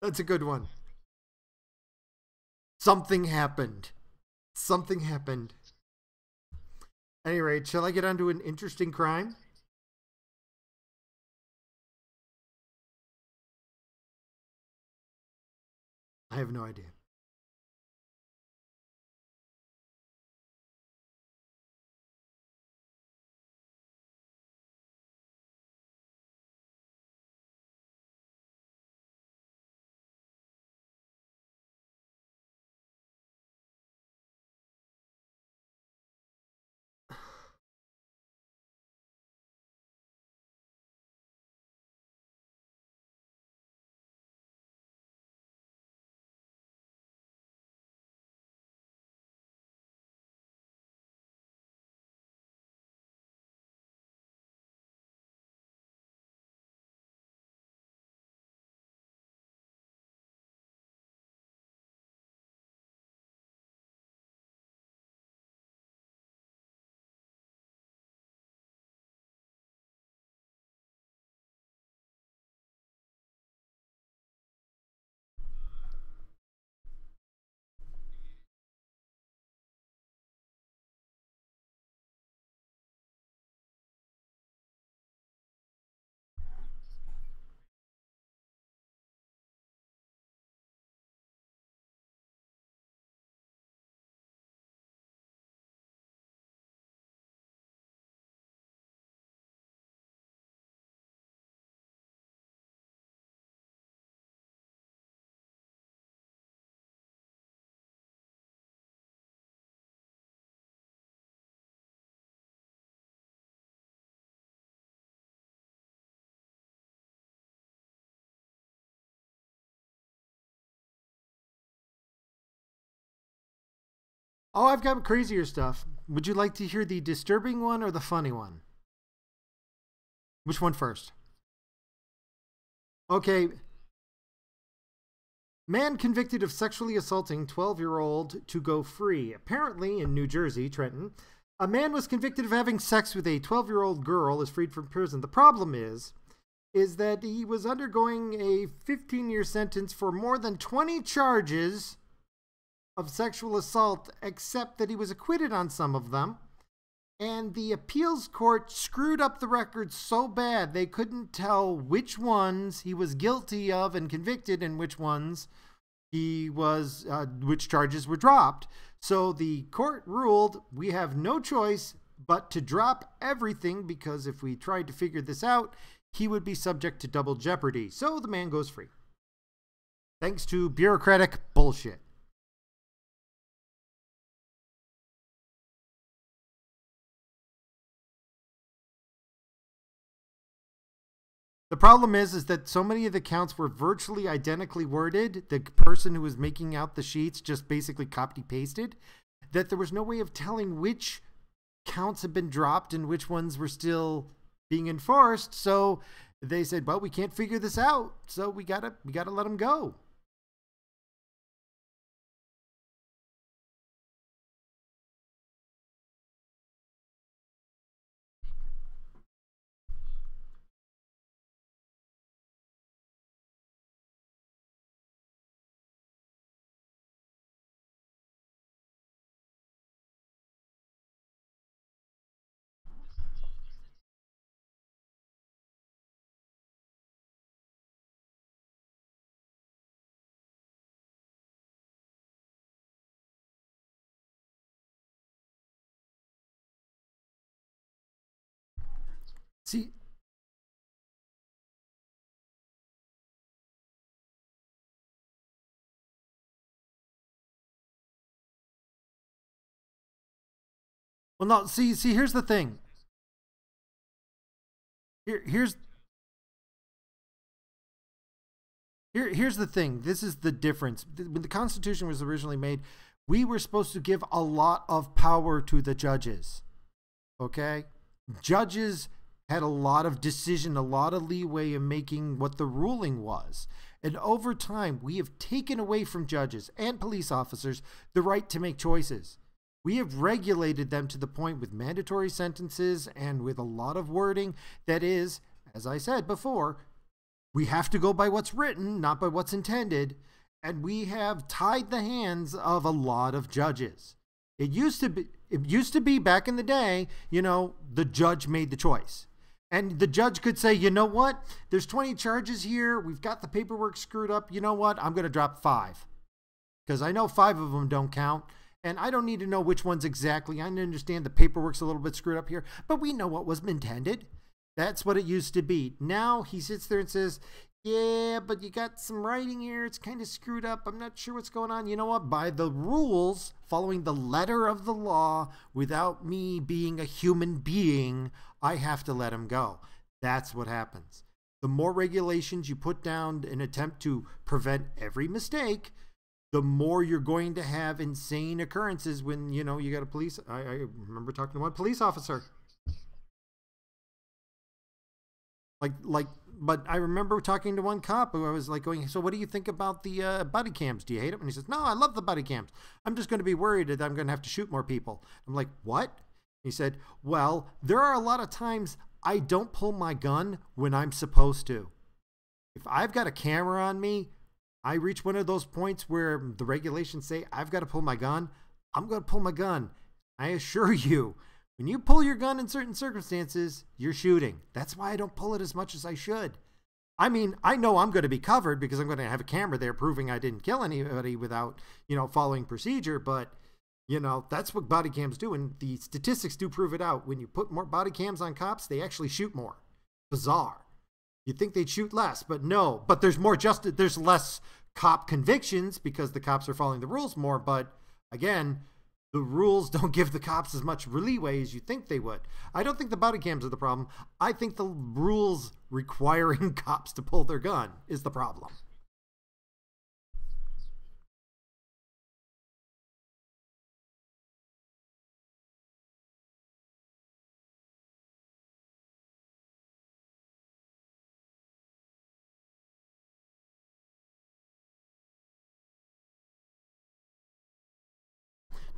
that's a good one. Something happened. Something happened. Any rate, shall I get on to an interesting crime? I have no idea. Oh, I've got crazier stuff. Would you like to hear the disturbing one or the funny one? Which one first? Okay. Man convicted of sexually assaulting 12-year-old to go free. Apparently, in New Jersey, Trenton, a man was convicted of having sex with a 12-year-old girl is freed from prison. The problem is that he was undergoing a 15-year sentence for more than 20 charges of sexual assault, except that he was acquitted on some of them. And the appeals court screwed up the records so bad they couldn't tell which ones he was guilty of and convicted and which ones which charges were dropped. So the court ruled we have no choice but to drop everything, because if we tried to figure this out, he would be subject to double jeopardy. So the man goes free. Thanks to bureaucratic bullshit. The problem is that so many of the counts were virtually identically worded. The person who was making out the sheets just basically copy-pasted, that there was no way of telling which counts had been dropped and which ones were still being enforced. So they said, well, we can't figure this out, so we gotta let him go. See, well, no, see, here's the thing. Here's here's the thing. This is the difference. When the Constitution was originally made, we were supposed to give a lot of power to the judges. Okay? Judges had a lot of decision, a lot of leeway in making what the ruling was. And over time, we have taken away from judges and police officers the right to make choices. We have regulated them to the point with mandatory sentences and with a lot of wording that is, as I said before, we have to go by what's written, not by what's intended. And we have tied the hands of a lot of judges. It used to be back in the day, the judge made the choice. And the judge could say, you know what? There's 20 charges here. We've got the paperwork screwed up. You know what? I'm going to drop 5. Because I know 5 of them don't count. And I don't need to know which ones exactly. I understand the paperwork's a little bit screwed up here. But we know what was intended. That's what it used to be. Now he sits there and says, yeah, but you got some writing here. It's kind of screwed up. I'm not sure what's going on. You know what? By the rules, following the letter of the law, without me being a human being, I have to let him go. That's what happens. The more regulations you put down in an attempt to prevent every mistake, the more you're going to have insane occurrences when, you got a police. I remember talking to one police officer. But I remember talking to one cop who I was like going, so what do you think about the body cams? Do you hate them? And he says, no, I love the body cams. I'm just going to be worried that I'm going to have to shoot more people. I'm like, what? He said, well, there are a lot of times I don't pull my gun when I'm supposed to. If I've got a camera on me, I reach one of those points where the regulations say I've got to pull my gun, I'm going to pull my gun. I assure you, when you pull your gun in certain circumstances, you're shooting. That's why I don't pull it as much as I should. I mean, I know I'm going to be covered because I'm going to have a camera there proving I didn't kill anybody without, following procedure. But, that's what body cams do. And the statistics do prove it out. When you put more body cams on cops, they actually shoot more. Bizarre. You'd think they'd shoot less, but no. But there's less cop convictions because the cops are following the rules more. But again, the rules don't give the cops as much leeway as you think they would. I don't think the body cams are the problem. I think the rules requiring cops to pull their gun is the problem.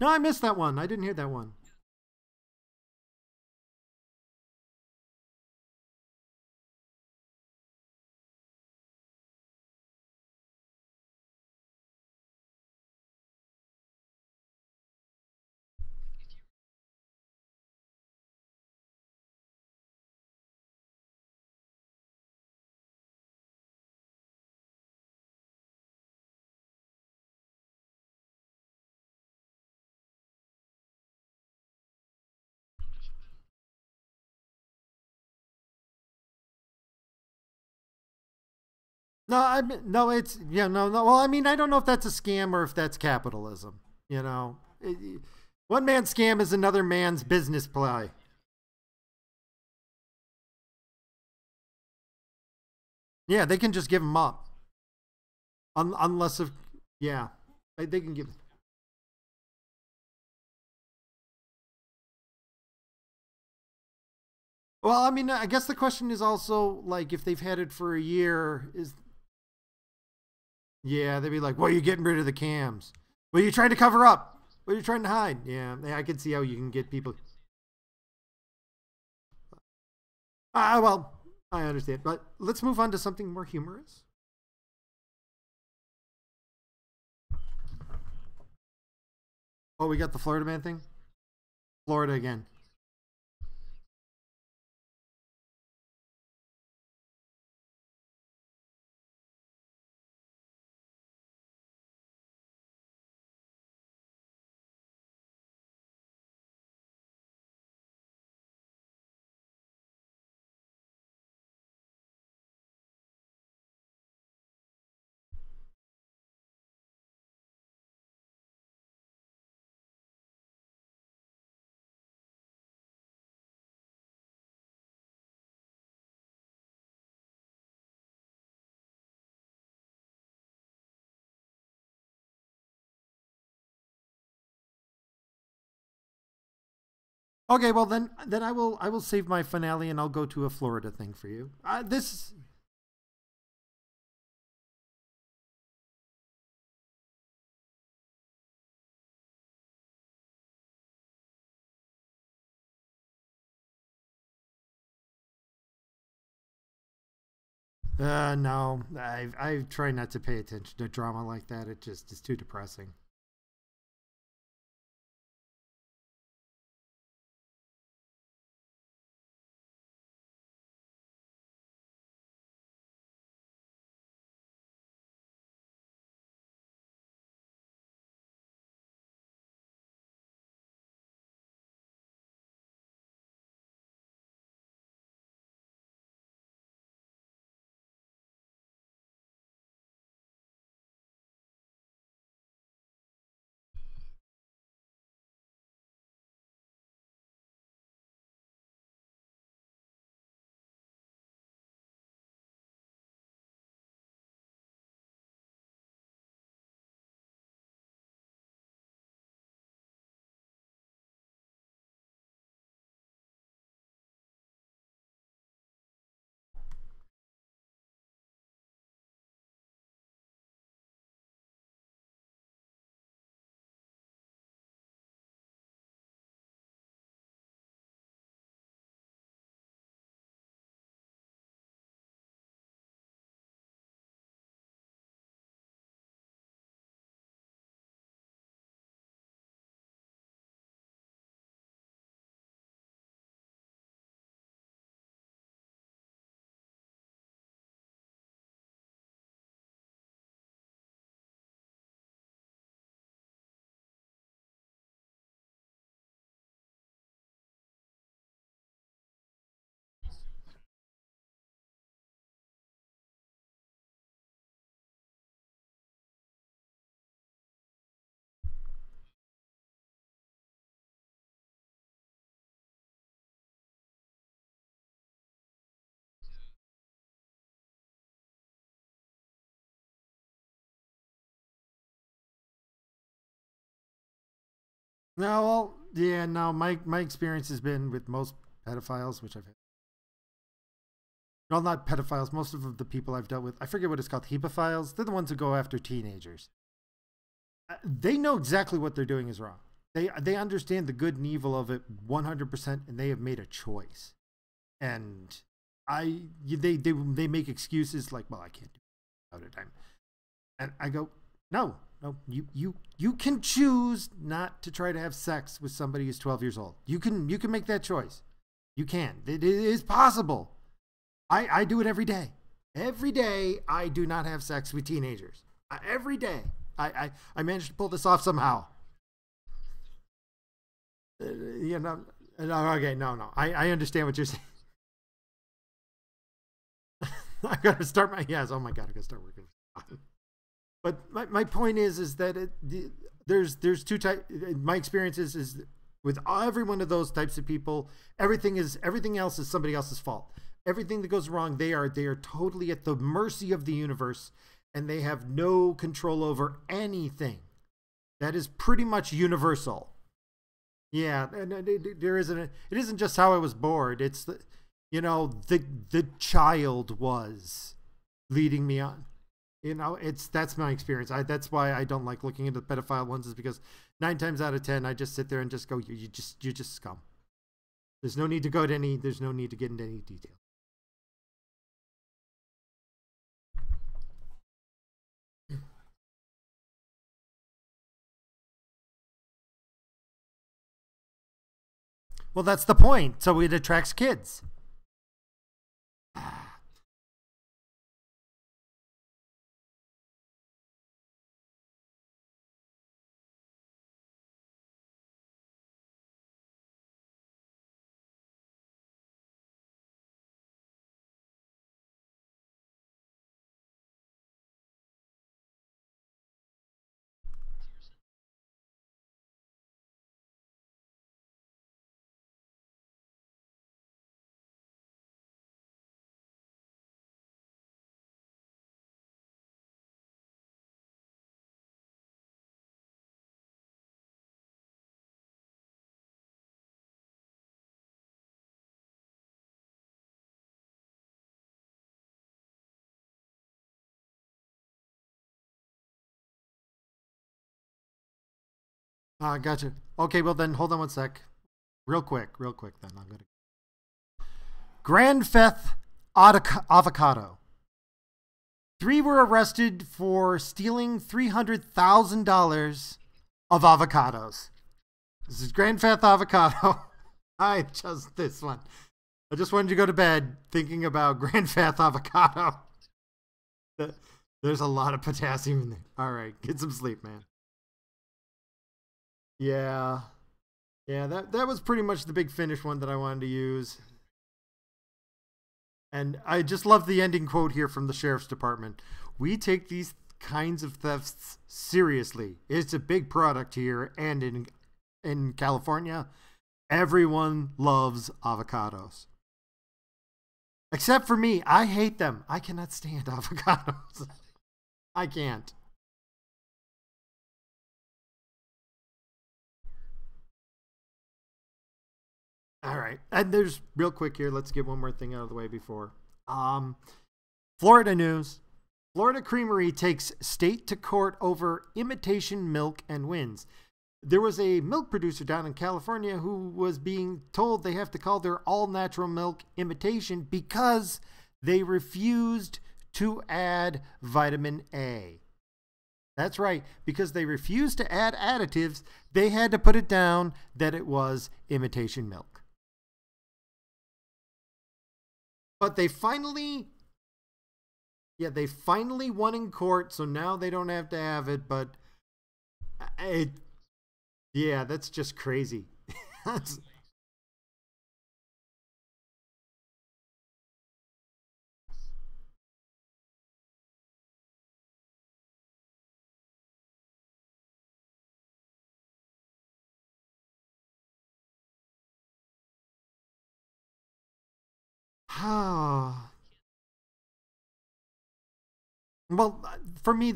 No, I missed that one. I didn't hear that one. No, no, it's yeah, no, no. Well, I mean, I don't know if that's a scam or if that's capitalism. You know, one man's scam is another man's business play. Yeah, they can just give them up, unless if yeah, they can give. Well, I mean, I guess the question is also like if they've had it for a year, is yeah, they'd be like, "Well, you're getting rid of the cams. Well, you're trying to cover up. Well, you're trying to hide." Yeah, I can see how you can get people. Well, I understand, but let's move on to something more humorous. Oh, we got the Florida man thing. Florida again. Okay, well then I will save my finale and I'll go to a Florida thing for you. This no, I try not to pay attention to drama like that. It just is too depressing. No, well, yeah, no. My experience has been with most pedophiles, which I've had. Well, not pedophiles. Most of the people I've dealt with, I forget what it's called, hebophiles. They're the ones who go after teenagers. They know exactly what they're doing is wrong. they understand the good and evil of it 100%, and they have made a choice. And they make excuses like, well, I can't do it without it. And I go, no, you can choose not to try to have sex with somebody who's 12 years old. You can make that choice. You can. It is possible. I do it every day. Every day I do not have sex with teenagers. Every day. I managed to pull this off somehow. You know, okay, no. I understand what you're saying. I gotta start my, yes, oh my God, I gotta start working. But my point is that there's two types. My experience is with every one of those types of people, everything else is somebody else's fault. Everything that goes wrong, they are totally at the mercy of the universe, and they have no control over anything. That is pretty much universal. Yeah, and it isn't just how I was bored. It's the child was leading me on. That's my experience. That's why I don't like looking into the pedophile ones, is because 9 times out of 10 I just sit there and just go, you're just scum. There's no need to get into any detail. Well, that's the point. So it attracts kids. Gotcha. Okay, well then hold on one sec. Real quick then. I'm going to. Grand Theft Avocado. 3 were arrested for stealing $300,000 of avocados. This is Grand Theft Avocado. I just wanted to go to bed thinking about Grand Theft Avocado. There's a lot of potassium in there. All right, get some sleep, man. Yeah, that was pretty much the big finish one that I wanted to use. And I just love the ending quote here from the sheriff's department. We take these kinds of thefts seriously. It's a big product here, and in California, everyone loves avocados. Except for me, I hate them. I cannot stand avocados. I can't. All right. And there's real quick here. Let's get one more thing out of the way before. Florida news. Florida Creamery takes state to court over imitation milk and wins. There was a milk producer down in California who was being told they have to call their all-natural milk imitation because they refused to add vitamin A. That's right. Because they refused to add additives, they had to put it down that it was imitation milk. But they finally won in court, so now they don't have to have it, but that's just crazy. Well, for me,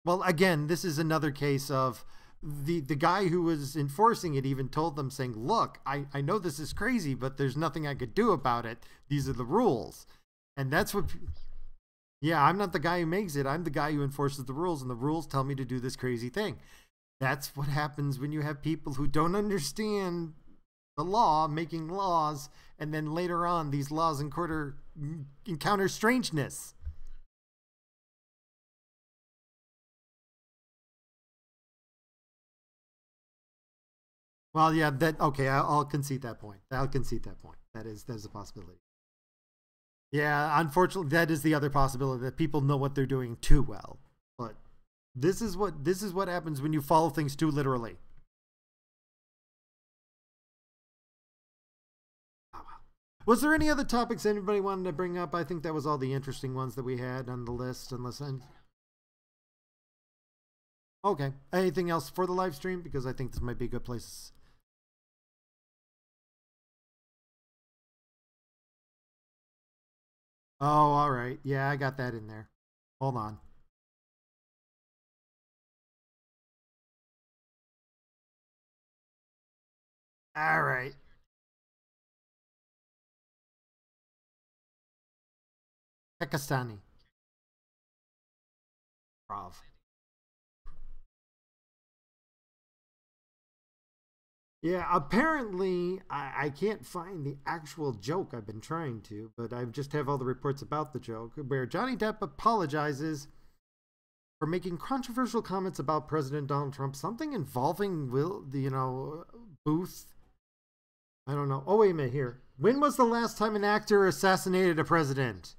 again, this is another case of the guy who was enforcing it even told them, saying, look, I know this is crazy, but there's nothing I could do about it. These are the rules. And that's what Yeah, I'm not the guy who makes it. I'm the guy who enforces the rules, and the rules tell me to do this crazy thing. That's what happens when you have people who don't understand the law making laws, and then later on, these laws encounter strangeness. Well, yeah, that okay. I'll concede that point. I'll concede that point. That is a possibility. Yeah, unfortunately, that is the other possibility that people know what they're doing too well. But this is what happens when you follow things too literally. Was there any other topics anybody wanted to bring up? I think that was all the interesting ones that we had on the list. Unless okay, anything else for the live stream? Because I think this might be a good place. Oh, all right. Yeah, I got that in there. Hold on. All right. Pakistani. Prav. Yeah, apparently I can't find the actual joke. I've been trying to, but I just have all the reports about the joke where Johnny Depp apologizes for making controversial comments about President Donald Trump, something involving Booth. I don't know. Oh, wait a minute here. When was the last time an actor assassinated a president?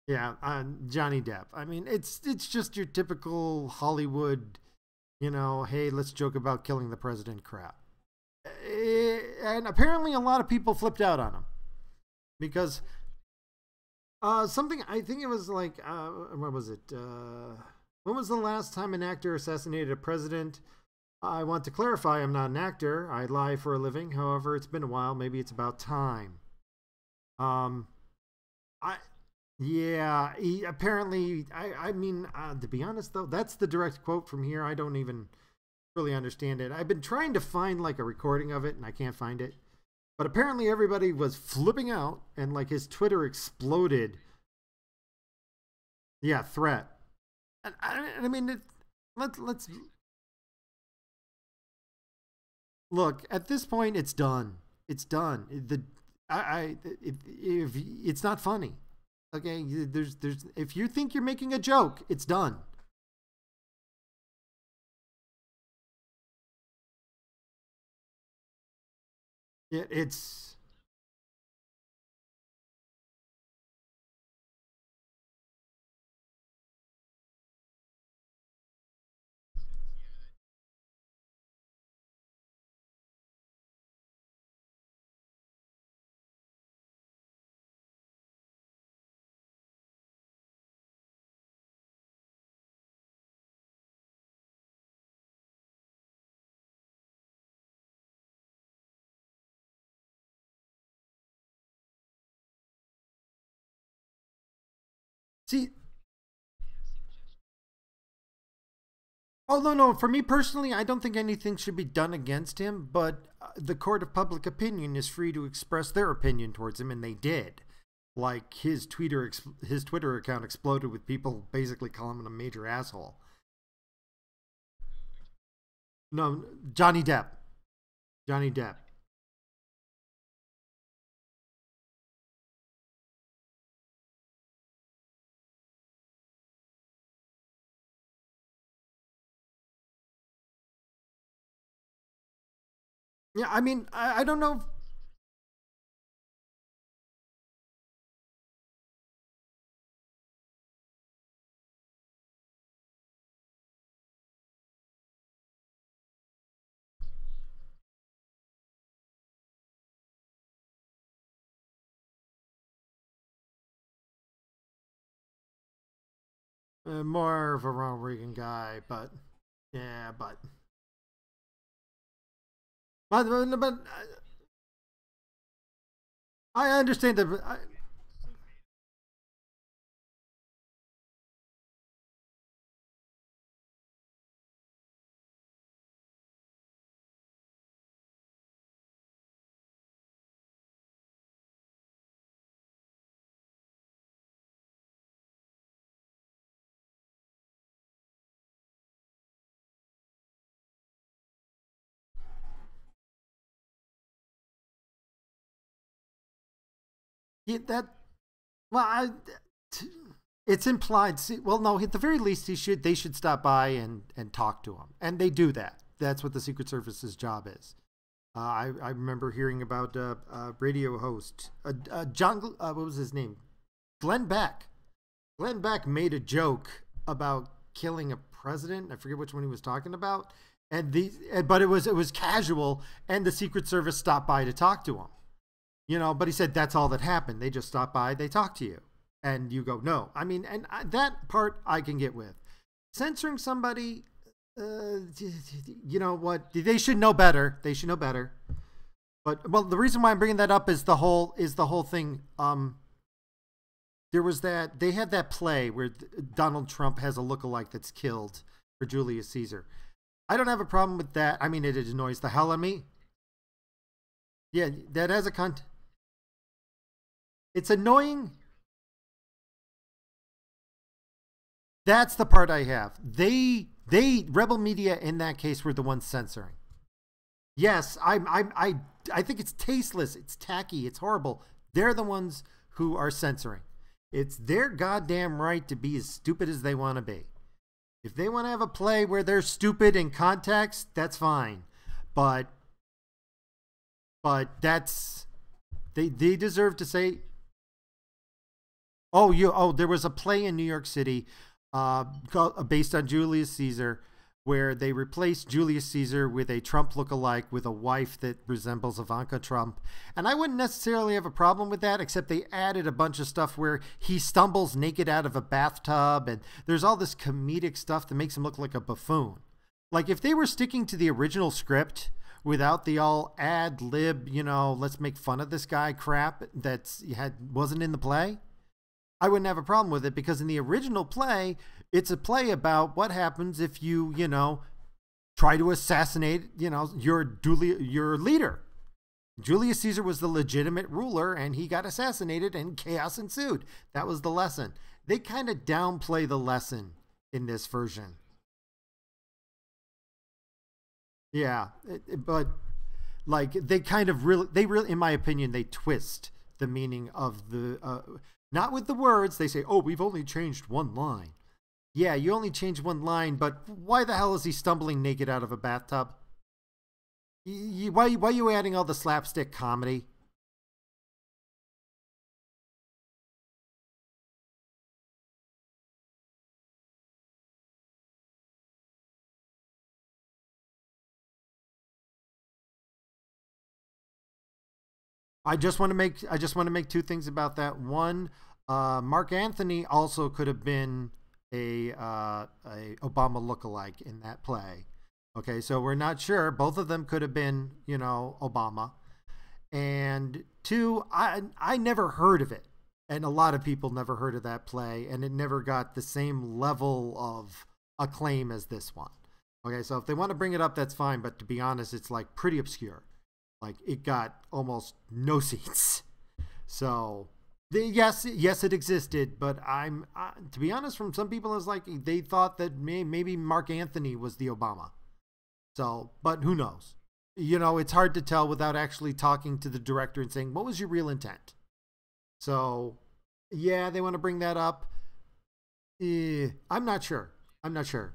Yeah, Johnny Depp. I mean, it's just your typical Hollywood, hey, let's joke about killing the president crap. And apparently a lot of people flipped out on him because something I think it was like what was it? When was the last time an actor assassinated a president? I want to clarify, I'm not an actor. I lie for a living. However, it's been a while. Maybe it's about time. Um, I yeah. Apparently, I mean, to be honest though, that's the direct quote from here. I don't even really understand it. I've been trying to find like a recording of it, and I can't find it. But apparently, everybody was flipping out, and like his Twitter exploded. Yeah, threat. And I mean, let's look at this point. It's done. It's done. If it's not funny, okay. There's if you think you're making a joke, it's done. It's see. Oh no. For me personally, I don't think anything should be done against him. But the court of public opinion is free to express their opinion towards him, and they did. Like his Twitter account exploded with people basically calling him a major asshole. No, Johnny Depp. Johnny Depp. Yeah, I mean, I don't know. More of a Ronald Reagan guy, but yeah, but I understand that. that well, t- it's implied. See, well, no, at the very least, they should stop by and talk to him, and they do that. That's what the Secret Service's job is. I remember hearing about a radio host, John. What was his name? Glenn Beck. Glenn Beck made a joke about killing a president. I forget which one he was talking about, but it was casual, and the Secret Service stopped by to talk to him. But he said that's all that happened. They just stopped by, they talked to you, and you go no. I mean, that part I can get with. Censoring somebody, you know what? They should know better. They should know better. But well, the reason why I'm bringing that up is the whole thing. There was that they had that play where Donald Trump has a lookalike that's killed for Julius Caesar. I don't have a problem with that. I mean, it annoys the hell out of me. Yeah, that has a It's annoying. That's the part I have. They Rebel Media in that case were the ones censoring. Yes, I think it's tasteless. It's tacky. It's horrible. They're the ones who are censoring. It's their goddamn right to be as stupid as they want to be. If they want to have a play where they're stupid in context, that's fine. But that's they deserve to say. There was a play in New York City, based on Julius Caesar, where they replaced Julius Caesar with a Trump lookalike with a wife that resembles Ivanka Trump. And I wouldn't necessarily have a problem with that, except they added a bunch of stuff where he stumbles naked out of a bathtub, and there's all this comedic stuff that makes him look like a buffoon. Like, if they were sticking to the original script without the all ad lib, let's make fun of this guy crap wasn't in the play, I wouldn't have a problem with it, because in the original play, it's a play about what happens if you, try to assassinate, your leader. Julius Caesar was the legitimate ruler, and he got assassinated, and chaos ensued. That was the lesson. They kind of downplay the lesson in this version. Yeah, but like they really, in my opinion, they twist the meaning of the not with the words. They say, "Oh, we've only changed one line." Yeah, you only changed one line, but why the hell is he stumbling naked out of a bathtub? Why are you adding all the slapstick comedy? I just want to make two things about that. One, Mark Anthony also could have been a Obama lookalike in that play. Okay, so we're not sure. Both of them could have been, Obama. And two, I never heard of it, and a lot of people never heard of that play, and it never got the same level of acclaim as this one. Okay, so if they want to bring it up, that's fine. But to be honest, it's like pretty obscure. Like, it got almost no seats. So yes, it existed, but to be honest, from some people, it's like they thought that maybe Mark Anthony was the Obama. So, but who knows? It's hard to tell without actually talking to the director and saying, what was your real intent? So, yeah, they want to bring that up. I'm not sure. I'm not sure.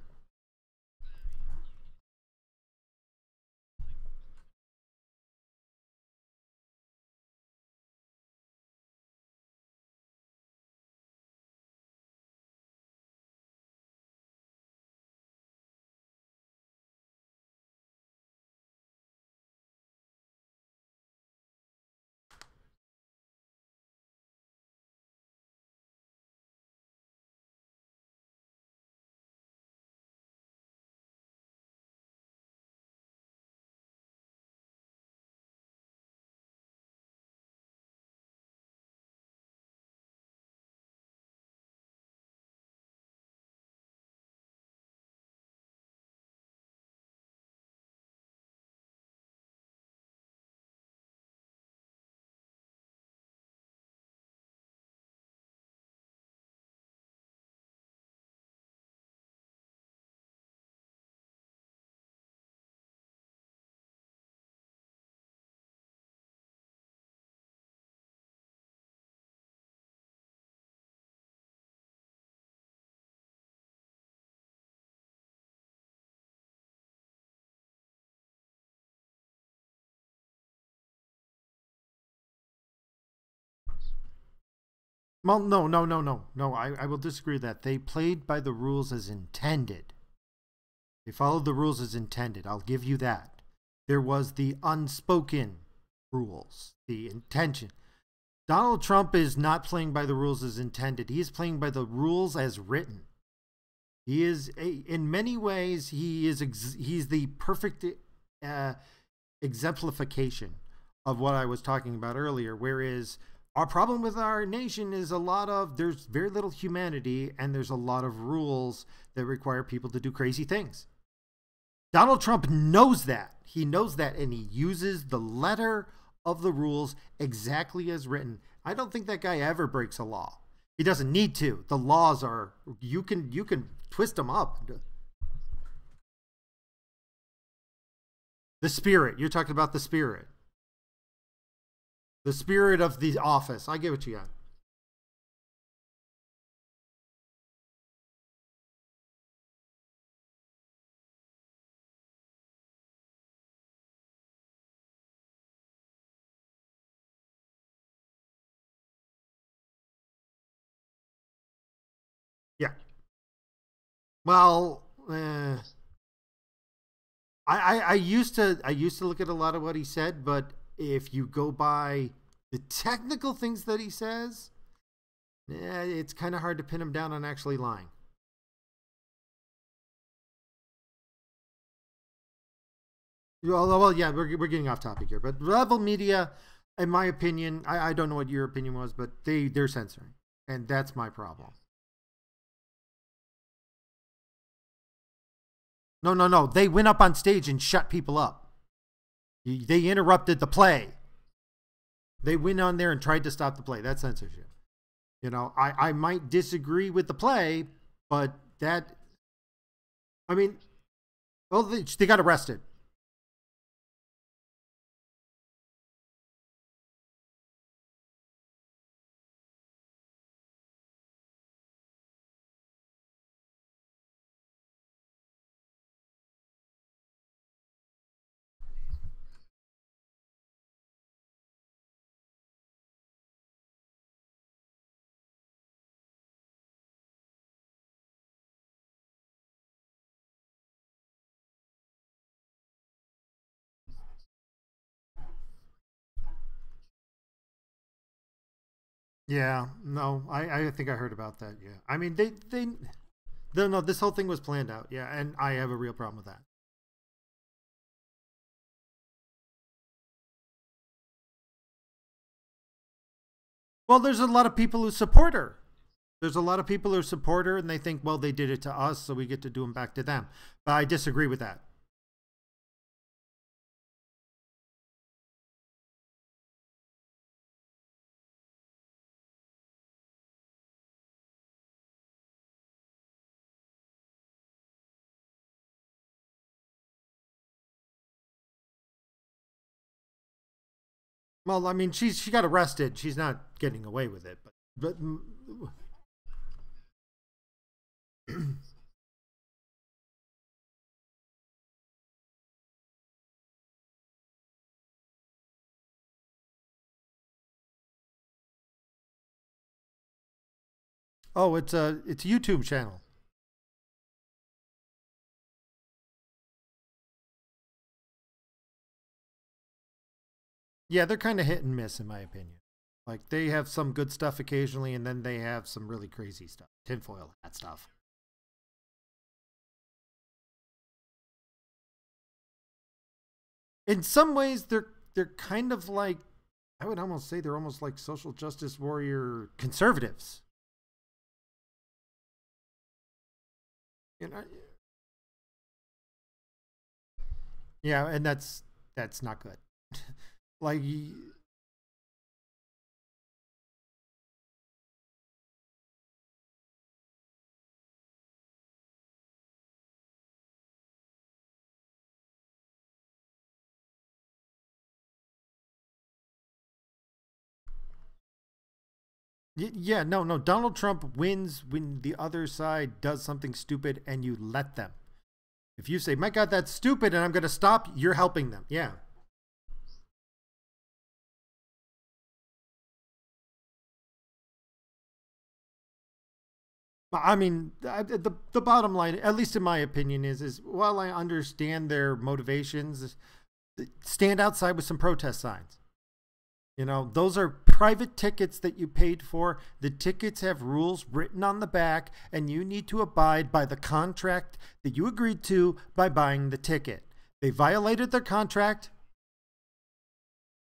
Well, no. I will disagree with that. They played by the rules as intended. They followed the rules as intended. I'll give you that. There was the unspoken rules, the intention. Donald Trump is not playing by the rules as intended. He is playing by the rules as written. He is, in many ways, he's the perfect exemplification of what I was talking about earlier. Whereas our problem with our nation is there's very little humanity, and there's a lot of rules that require people to do crazy things. Donald Trump knows that. He knows that, and he uses the letter of the rules exactly as written. I don't think that guy ever breaks a law. He doesn't need to. The laws are, you can twist them up. The spirit. You're talking about the spirit. The spirit of the office. I get what you got. Yeah. Well, I used to look at a lot of what he said, but if you go by the technical things that he says, it's kind of hard to pin him down on actually lying. Well, yeah, we're getting off topic here, but Rebel Media, in my opinion, I don't know what your opinion was, but they're censoring, and that's my problem. No. They went up on stage and shut people up. They interrupted the play. They went on there and tried to stop the play. That's censorship. I might disagree with the play, but I mean, well, they got arrested. Yeah, no, I think I heard about that. Yeah, I mean, no, this whole thing was planned out. Yeah, and I have a real problem with that. Well, there's a lot of people who support her. There's a lot of people who support her, and they think, well, they did it to us, so we get to do them back to them. But I disagree with that. Well, I mean, she got arrested. She's not getting away with it, but oh, it's a YouTube channel. Yeah, they're kind of hit and miss in my opinion. Like they have some good stuff occasionally, and then they have some really crazy stuff, tinfoil hat stuff. In some ways, they're kind of like, I would almost say they're almost like social justice warrior conservatives. You know, yeah, and that's not good. Like, yeah, no. Donald Trump wins when the other side does something stupid, and you let them. If you say, "My God, that's stupid," and I'm going to stop, you're helping them. Yeah. I mean, the bottom line, at least in my opinion, is while I understand their motivations, stand outside with some protest signs. You know, those are private tickets that you paid for. The tickets have rules written on the back, and you need to abide by the contract that you agreed to by buying the ticket. They violated their contract.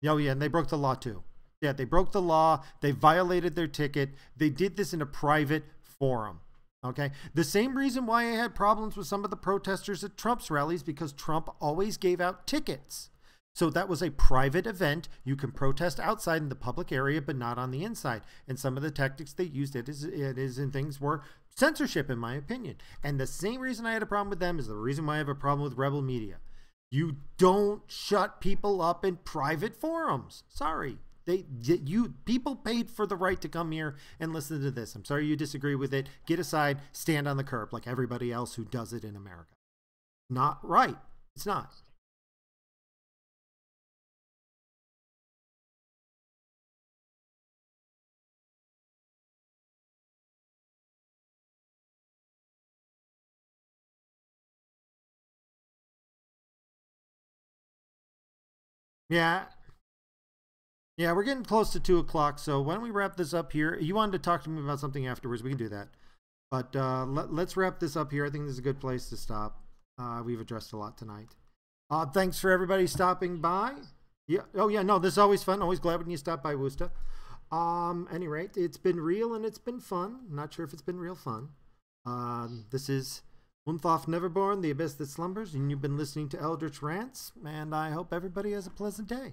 Oh, yeah, and they broke the law too. Yeah, they broke the law. They violated their ticket. They did this in a private forum. Okay? The same reason why I had problems with some of the protesters at Trump's rallies, because Trump always gave out tickets. So that was a private event. You can protest outside in the public area, but not on the inside. And some of the tactics they used in things were censorship, in my opinion. And the same reason I had a problem with them is the reason why I have a problem with Rebel Media. You don't shut people up in private forums. Sorry. People paid for the right to come here and listen to this. I'm sorry you disagree with it. Get aside, stand on the curb like everybody else who does it in America. Not right. It's not. Yeah. Yeah, we're getting close to 2 o'clock, so why don't we wrap this up here? You wanted to talk to me about something afterwards. We can do that. But let's wrap this up here. I think this is a good place to stop. We've addressed a lot tonight. Thanks for everybody stopping by. Yeah. Oh, yeah. No, this is always fun. Always glad when you stop by, Woosta. Any rate, it's been real and it's been fun. Not sure if it's been real fun. This is Unthoff Neverborn, the abyss that slumbers, and you've been listening to Eldritch Rants, and I hope everybody has a pleasant day.